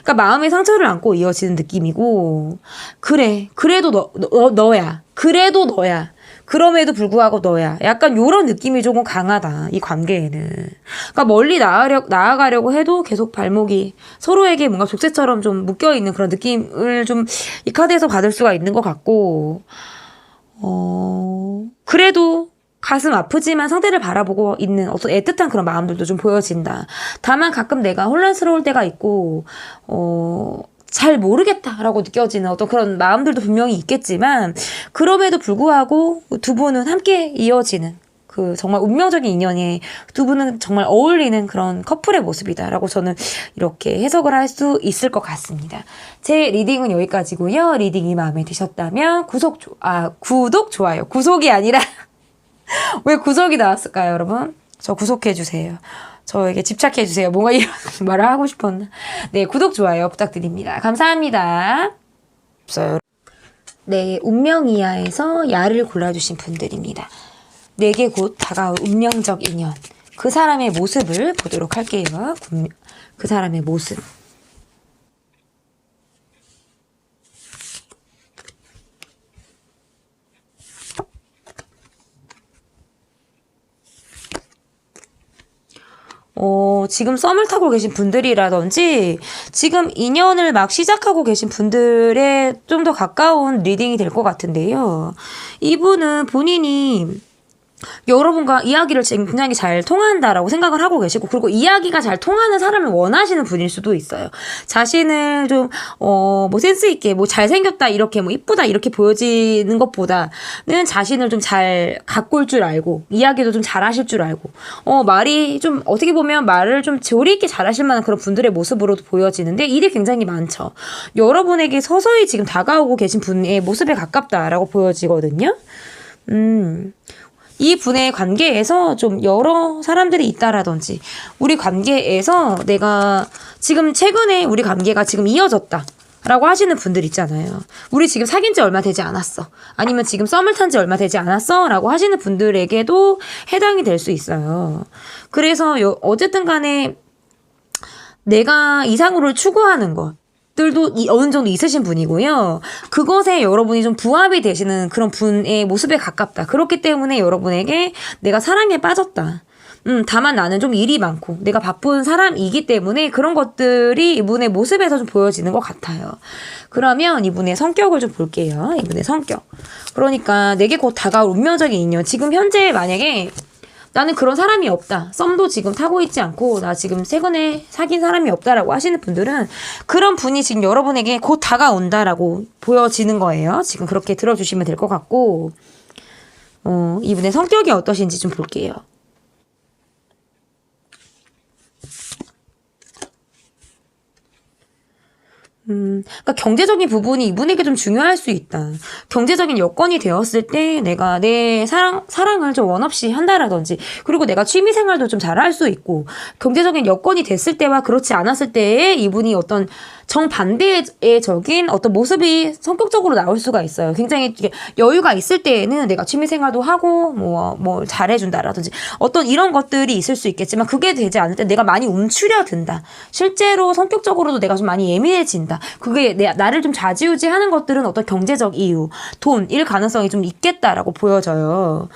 그러니까 마음의 상처를 안고 이어지는 느낌이고 그래 그래도 너야 그래도 너야 그럼에도 불구하고 너야 약간 요런 느낌이 조금 강하다 이 관계에는. 그러니까 멀리 나아가려고 해도 계속 발목이 서로에게 뭔가 족쇄처럼 좀 묶여있는 그런 느낌을 좀 이 카드에서 받을 수가 있는 것 같고 그래도 가슴 아프지만 상대를 바라보고 있는 어떤 애틋한 그런 마음들도 좀 보여진다. 다만 가끔 내가 혼란스러울 때가 있고 잘 모르겠다라고 느껴지는 어떤 그런 마음들도 분명히 있겠지만 그럼에도 불구하고 두 분은 함께 이어지는 그 정말 운명적인 인연에 두 분은 정말 어울리는 그런 커플의 모습이다라고 저는 이렇게 해석을 할 수 있을 것 같습니다. 제 리딩은 여기까지고요. 리딩이 마음에 드셨다면 구독, 좋아요. 구속이 아니라 왜 구속이 나왔을까요, 여러분? 저 구속해주세요. 저에게 집착해주세요. 뭔가 이런 말을 하고 싶었나? 네, 구독, 좋아요 부탁드립니다. 감사합니다. 없어요. 네, 운명이야에서 야를 골라주신 분들입니다. 내게 곧 다가올 운명적 인연. 그 사람의 모습을 보도록 할게요. 그 사람의 모습. 지금 썸을 타고 계신 분들이라든지 지금 인연을 막 시작하고 계신 분들에 좀 더 가까운 리딩이 될 것 같은데요. 이분은 본인이 여러분과 이야기를 지금 굉장히 잘 통한다라고 생각을 하고 계시고 그리고 이야기가 잘 통하는 사람을 원하시는 분일 수도 있어요. 자신을 좀 뭐 센스 있게 뭐 잘생겼다 이렇게 뭐 이쁘다 이렇게 보여지는 것보다는 자신을 좀 잘 가꿀 줄 알고 이야기도 좀 잘하실 줄 알고 말이 좀 어떻게 보면 말을 좀 조리 있게 잘하실 만한 그런 분들의 모습으로도 보여지는데 일이 굉장히 많죠. 여러분에게 서서히 지금 다가오고 계신 분의 모습에 가깝다라고 보여지거든요. 이 분의 관계에서 좀 여러 사람들이 있다라든지 우리 관계에서 내가 지금 최근에 우리 관계가 지금 이어졌다 라고 하시는 분들 있잖아요. 우리 지금 사귄 지 얼마 되지 않았어. 아니면 지금 썸을 탄 지 얼마 되지 않았어 라고 하시는 분들에게도 해당이 될 수 있어요. 그래서 어쨌든 간에 내가 이상으로 추구하는 것 들도 어느 정도 있으신 분이고요. 그것에 여러분이 좀 부합이 되시는 그런 분의 모습에 가깝다. 그렇기 때문에 여러분에게 내가 사랑에 빠졌다. 다만 나는 좀 일이 많고 내가 바쁜 사람이기 때문에 그런 것들이 이분의 모습에서 좀 보여지는 것 같아요. 그러면 이분의 성격을 좀 볼게요. 이분의 성격. 그러니까 내게 곧 다가올 운명적인 인연. 지금 현재 만약에 나는 그런 사람이 없다. 썸도 지금 타고 있지 않고 나 지금 최근에 사귄 사람이 없다라고 하시는 분들은 그런 분이 지금 여러분에게 곧 다가온다라고 보여지는 거예요. 지금 그렇게 들어주시면 될 것 같고 이분의 성격이 어떠신지 좀 볼게요. 그러니까 경제적인 부분이 이분에게 좀 중요할 수 있다. 경제적인 여건이 되었을 때 내가 내 사랑을 좀 원없이 한다라든지 그리고 내가 취미생활도 좀 잘할 수 있고 경제적인 여건이 됐을 때와 그렇지 않았을 때에 이분이 어떤 정반대적인 어떤 모습이 성격적으로 나올 수가 있어요. 굉장히 여유가 있을 때에는 내가 취미생활도 하고 뭐 잘해준다라든지 어떤 이런 것들이 있을 수 있겠지만 그게 되지 않을 때 내가 많이 움츠려든다. 실제로 성격적으로도 내가 좀 많이 예민해진다. 그게 나를 좀 좌지우지하는 것들은 어떤 경제적 이유, 돈, 일 가능성이 좀 있겠다라고 보여져요.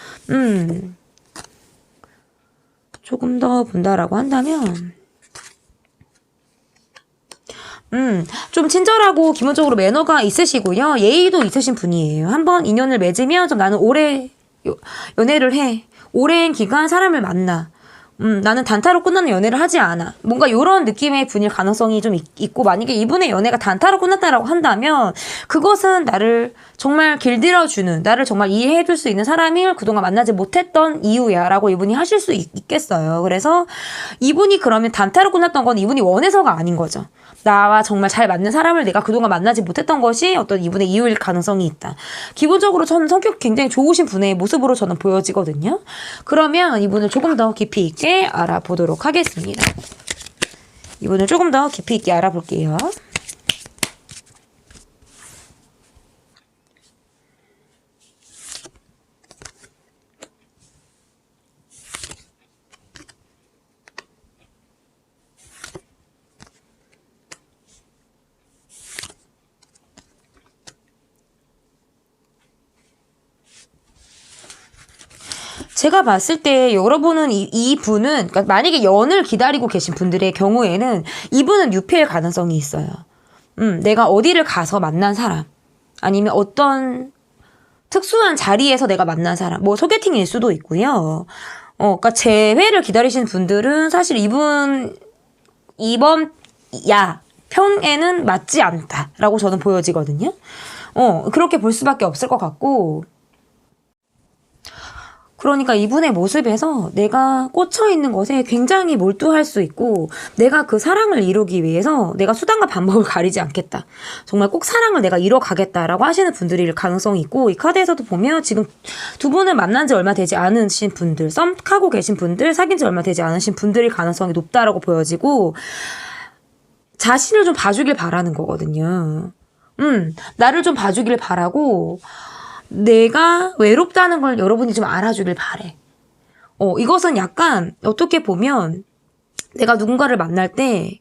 조금 더 본다라고 한다면 좀 친절하고 기본적으로 매너가 있으시고요. 예의도 있으신 분이에요. 한번 인연을 맺으면 좀 나는 오래 연애를 해. 오랜 기간 사람을 만나. 나는 단타로 끝나는 연애를 하지 않아. 뭔가 이런 느낌의 분일 가능성이 좀 있고 만약에 이분의 연애가 단타로 끝났다라고 한다면 그것은 나를 정말 길들여주는 나를 정말 이해해줄 수 있는 사람을 그동안 만나지 못했던 이유야 라고 이분이 하실 수 있겠어요. 그래서 이분이 그러면 단타로 끝났던 건 이분이 원해서가 아닌 거죠. 나와 정말 잘 맞는 사람을 내가 그동안 만나지 못했던 것이 어떤 이분의 이유일 가능성이 있다. 기본적으로 저는 성격 굉장히 좋으신 분의 모습으로 저는 보여지거든요. 그러면 이분을 조금 더 깊이 있게 알아보도록 하겠습니다. 이분을 조금 더 깊이 있게 알아볼게요. 제가 봤을 때 여러분은 이 분은, 그러니까 만약에 연을 기다리고 계신 분들의 경우에는 이분은 유패일 가능성이 있어요. 내가 어디를 가서 만난 사람, 아니면 어떤 특수한 자리에서 내가 만난 사람, 뭐 소개팅일 수도 있고요. 그러니까 재회를 기다리시는 분들은 사실 이번 편에는 맞지 않다라고 저는 보여지거든요. 그렇게 볼 수밖에 없을 것 같고, 그러니까 이분의 모습에서 내가 꽂혀 있는 것에 굉장히 몰두할 수 있고, 내가 그 사랑을 이루기 위해서 내가 수단과 방법을 가리지 않겠다. 정말 꼭 사랑을 내가 이뤄가겠다라고 하시는 분들일 가능성이 있고, 이 카드에서도 보면 지금 두 분을 만난 지 얼마 되지 않으신 분들, 썸하고 계신 분들, 사귄 지 얼마 되지 않으신 분들일 가능성이 높다라고 보여지고, 자신을 좀 봐주길 바라는 거거든요. 나를 좀 봐주길 바라고, 내가 외롭다는 걸 여러분이 좀 알아주길 바래. 이것은 약간 어떻게 보면 내가 누군가를 만날 때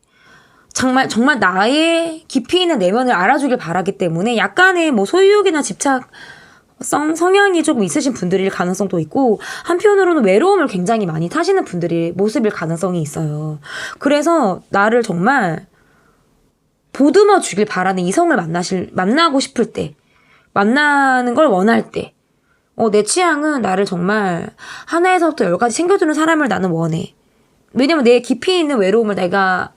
정말 나의 깊이 있는 내면을 알아주길 바라기 때문에 약간의 뭐 소유욕이나 집착 성향이 조금 있으신 분들일 가능성도 있고, 한편으로는 외로움을 굉장히 많이 타시는 분들이 모습일 가능성이 있어요. 그래서 나를 정말 보듬어 주길 바라는 이성을 만나고 싶을 때, 만나는 걸 원할 때, 내 취향은 나를 정말 하나에서부터 열까지 챙겨주는 사람을 나는 원해. 왜냐면 내 깊이 있는 외로움을 내가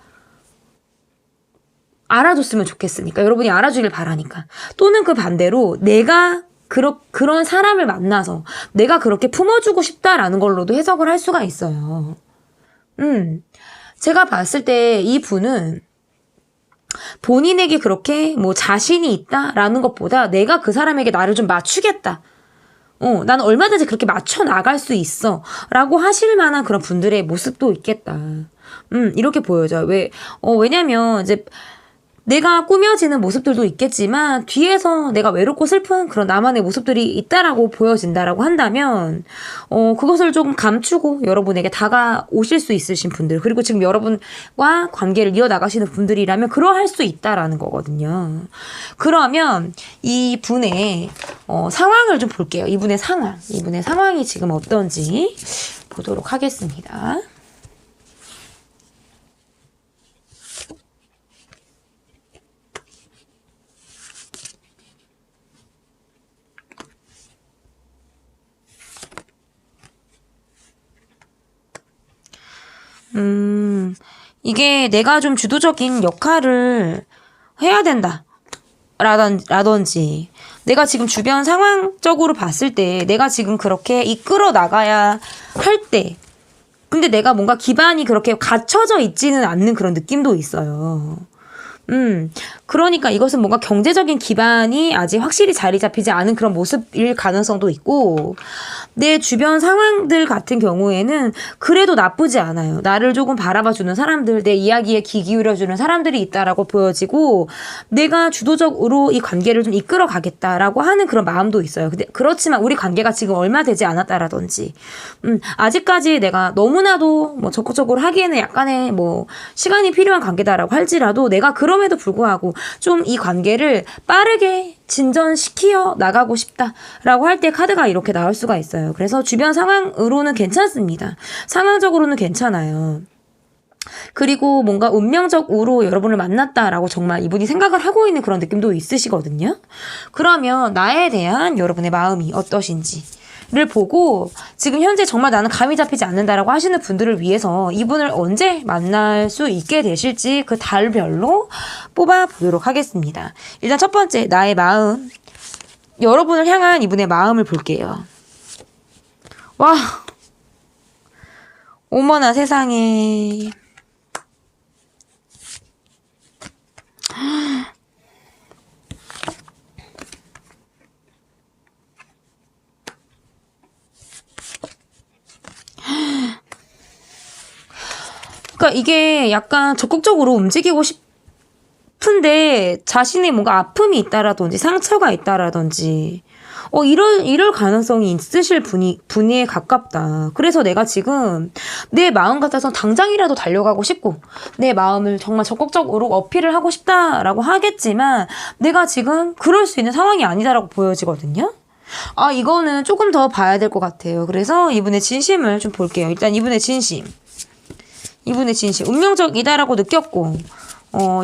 알아줬으면 좋겠으니까. 여러분이 알아주길 바라니까. 또는 그 반대로 내가 그런 사람을 만나서 내가 그렇게 품어주고 싶다라는 걸로도 해석을 할 수가 있어요. 제가 봤을 때 이 분은 본인에게 그렇게 뭐 자신이 있다라는 것보다 내가 그 사람에게 나를 좀 맞추겠다. 나는 얼마든지 그렇게 맞춰 나갈 수 있어. 라고 하실 만한 그런 분들의 모습도 있겠다. 이렇게 보여져요. 왜냐면 이제 내가 꾸며지는 모습들도 있겠지만 뒤에서 내가 외롭고 슬픈 그런 나만의 모습들이 있다라고 보여진다라고 한다면 그것을 조금 감추고 여러분에게 다가오실 수 있으신 분들, 그리고 지금 여러분과 관계를 이어나가시는 분들이라면 그러할 수 있다라는 거거든요. 그러면 이 분의 상황을 좀 볼게요. 이분의 상황이 지금 어떤지 보도록 하겠습니다. 이게 내가 좀 주도적인 역할을 해야 된다. 라든지, 내가 지금 주변 상황적으로 봤을 때, 내가 지금 그렇게 이끌어 나가야 할 때, 근데 내가 뭔가 기반이 그렇게 갖춰져 있지는 않는 그런 느낌도 있어요. 그러니까 이것은 뭔가 경제적인 기반이 아직 확실히 자리 잡히지 않은 그런 모습일 가능성도 있고, 내 주변 상황들 같은 경우에는 그래도 나쁘지 않아요. 나를 조금 바라봐주는 사람들, 내 이야기에 귀 기울여주는 사람들이 있다라고 보여지고, 내가 주도적으로 이 관계를 좀 이끌어 가겠다라고 하는 그런 마음도 있어요. 근데 그렇지만 우리 관계가 지금 얼마 되지 않았다라든지, 아직까지 내가 너무나도 뭐 적극적으로 하기에는 약간의 뭐 시간이 필요한 관계다라고 할지라도, 내가 그럼에도 불구하고 좀 이 관계를 빠르게 진전시켜 나가고 싶다라고 할 때 카드가 이렇게 나올 수가 있어요. 그래서 주변 상황으로는 괜찮습니다. 상황적으로는 괜찮아요. 그리고 뭔가 운명적으로 여러분을 만났다라고 정말 이분이 생각을 하고 있는 그런 느낌도 있으시거든요. 그러면 나에 대한 여러분의 마음이 어떠신지 를 보고, 지금 현재 정말 나는 감이 잡히지 않는다라고 하시는 분들을 위해서 이분을 언제 만날 수 있게 되실지 그 달별로 뽑아보도록 하겠습니다. 일단 첫 번째, 나의 마음. 여러분을 향한 이분의 마음을 볼게요. 와, 어머나 세상에. 그러니까 이게 약간 적극적으로 움직이고 싶은데 자신의 뭔가 아픔이 있다라든지 상처가 있다라든지 이럴 가능성이 있으실 분에 가깝다. 그래서 내가 지금 내 마음 같아서 당장이라도 달려가고 싶고 내 마음을 정말 적극적으로 어필을 하고 싶다라고 하겠지만 내가 지금 그럴 수 있는 상황이 아니다라고 보여지거든요. 아, 이거는 조금 더 봐야 될 것 같아요. 그래서 이분의 진심을 좀 볼게요. 일단 이분의 진심. 운명적이다라고 느꼈고,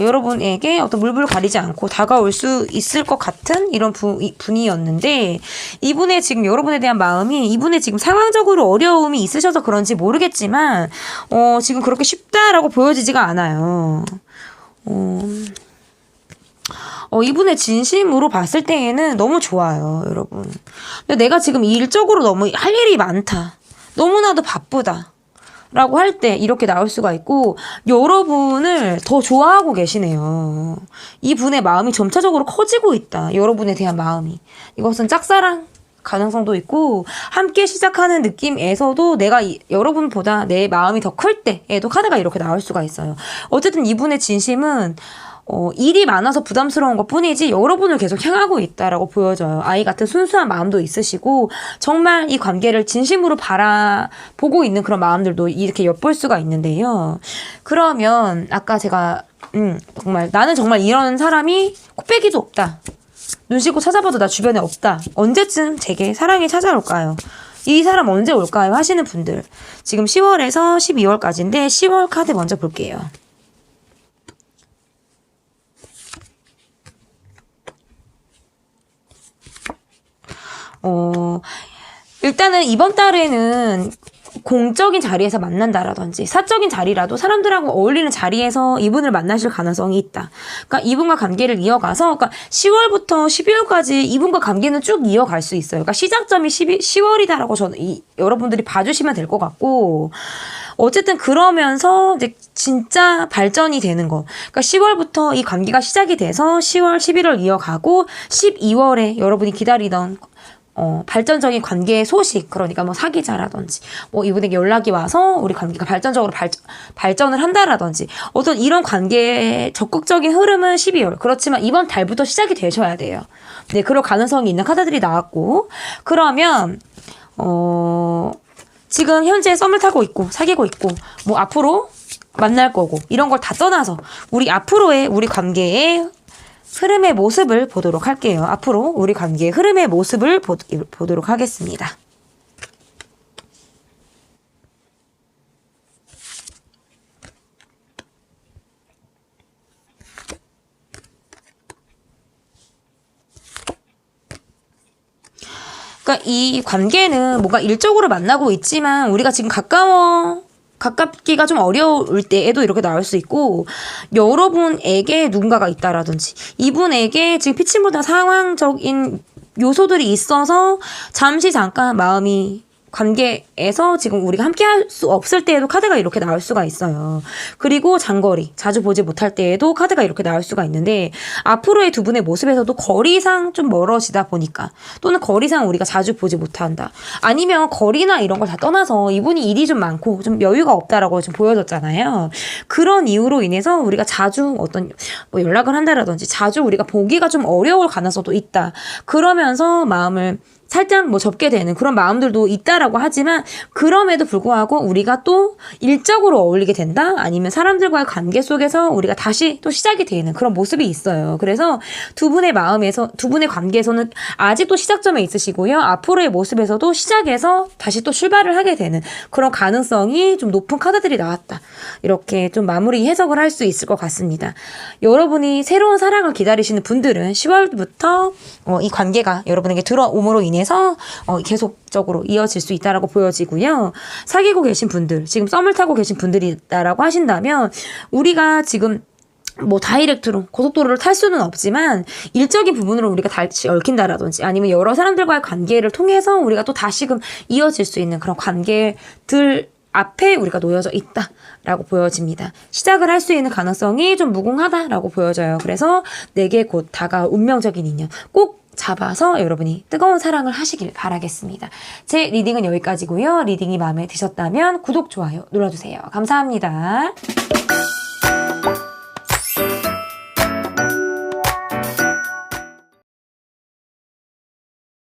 여러분에게 어떤 물불 가리지 않고 다가올 수 있을 것 같은 이런 분이었는데, 이분의 지금 여러분에 대한 마음이, 이분의 지금 상황적으로 어려움이 있으셔서 그런지 모르겠지만, 지금 그렇게 쉽다라고 보여지지가 않아요. 이분의 진심으로 봤을 때에는 너무 좋아요, 여러분. 근데 내가 지금 일적으로 너무 할 일이 많다. 너무나도 바쁘다. 라고 할 때 이렇게 나올 수가 있고, 여러분을 더 좋아하고 계시네요. 이분의 마음이 점차적으로 커지고 있다. 여러분에 대한 마음이. 이것은 짝사랑 가능성도 있고, 함께 시작하는 느낌에서도 내가 여러분보다 내 마음이 더 클 때에도 카드가 이렇게 나올 수가 있어요. 어쨌든 이분의 진심은 일이 많아서 부담스러운 것 뿐이지 여러분을 계속 향하고 있다라고 보여져요. 아이 같은 순수한 마음도 있으시고 정말 이 관계를 진심으로 바라보고 있는 그런 마음들도 이렇게 엿볼 수가 있는데요. 그러면 아까 제가 정말 나는 정말 이런 사람이 코빼기도 없다. 눈 씻고 찾아봐도 나 주변에 없다. 언제쯤 제게 사랑이 찾아올까요? 이 사람 언제 올까요? 하시는 분들. 지금 10월에서 12월까지인데 10월 카드 먼저 볼게요. 일단은 이번 달에는 공적인 자리에서 만난다라든지 사적인 자리라도 사람들하고 어울리는 자리에서 이분을 만나실 가능성이 있다. 그러니까 이분과 관계를 이어가서 그러니까 10월부터 12월까지 이분과 관계는 쭉 이어갈 수 있어요. 그러니까 시작점이 10월이다라고 저는 여러분들이 봐주시면 될 것 같고 어쨌든 그러면서 이제 진짜 발전이 되는 거. 그러니까 10월부터 이 관계가 시작이 돼서 10월, 11월 이어가고 12월에 여러분이 기다리던 발전적인 관계의 소식, 그러니까 뭐 사귀자라든지, 뭐 이분에게 연락이 와서 우리 관계가 발전적으로 발전을 한다라든지, 어떤 이런 관계의 적극적인 흐름은 12월. 그렇지만 이번 달부터 시작이 되셔야 돼요. 네, 그럴 가능성이 있는 카드들이 나왔고, 그러면, 지금 현재 썸을 타고 있고, 사귀고 있고, 뭐 앞으로 만날 거고, 이런 걸 다 떠나서, 우리 앞으로의 우리 관계의 흐름의 모습을 보도록 할게요. 앞으로 우리 관계의 흐름의 모습을 보도록 하겠습니다. 그러니까 이 관계는 뭔가 일적으로 만나고 있지만 우리가 지금 가깝기가 좀 어려울 때에도 이렇게 나올 수 있고 여러분에게 누군가가 있다라든지 이분에게 지금 피치 못한 상황적인 요소들이 있어서 잠깐 마음이 관계에서 지금 우리가 함께 할 수 없을 때에도 카드가 이렇게 나올 수가 있어요. 그리고 장거리, 자주 보지 못할 때에도 카드가 이렇게 나올 수가 있는데 앞으로의 두 분의 모습에서도 거리상 좀 멀어지다 보니까 또는 거리상 우리가 자주 보지 못한다. 아니면 거리나 이런 걸 다 떠나서 이분이 일이 좀 많고 좀 여유가 없다라고 좀 보여졌잖아요. 그런 이유로 인해서 우리가 자주 어떤 뭐 연락을 한다라든지 자주 우리가 보기가 좀 어려울 가능성도 있다. 그러면서 마음을 살짝 뭐 접게 되는 그런 마음들도 있다라고 하지만 그럼에도 불구하고 우리가 또 일적으로 어울리게 된다? 아니면 사람들과의 관계 속에서 우리가 다시 또 시작이 되는 그런 모습이 있어요. 그래서 두 분의 관계에서는 아직도 시작점에 있으시고요. 앞으로의 모습에서도 시작해서 다시 또 출발을 하게 되는 그런 가능성이 좀 높은 카드들이 나왔다. 이렇게 좀 마무리 해석을 할 수 있을 것 같습니다. 여러분이 새로운 사랑을 기다리시는 분들은 10월부터 이 관계가 여러분에게 들어옴으로 인해서 계속적으로 이어질 수 있다라고 보여지고요. 사귀고 계신 분들, 지금 썸을 타고 계신 분들이다라고 하신다면 우리가 지금 뭐 다이렉트로 고속도로를 탈 수는 없지만 일적인 부분으로 우리가 다시 얽힌다라든지 아니면 여러 사람들과의 관계를 통해서 우리가 또 다시금 이어질 수 있는 그런 관계들 앞에 우리가 놓여져 있다라고 보여집니다. 시작을 할 수 있는 가능성이 좀 무궁하다라고 보여져요. 그래서 내게 곧 다가올 운명적인 인연 꼭 잡아서 여러분이 뜨거운 사랑을 하시길 바라겠습니다. 제 리딩은 여기까지고요. 리딩이 마음에 드셨다면 구독, 좋아요 눌러주세요. 감사합니다.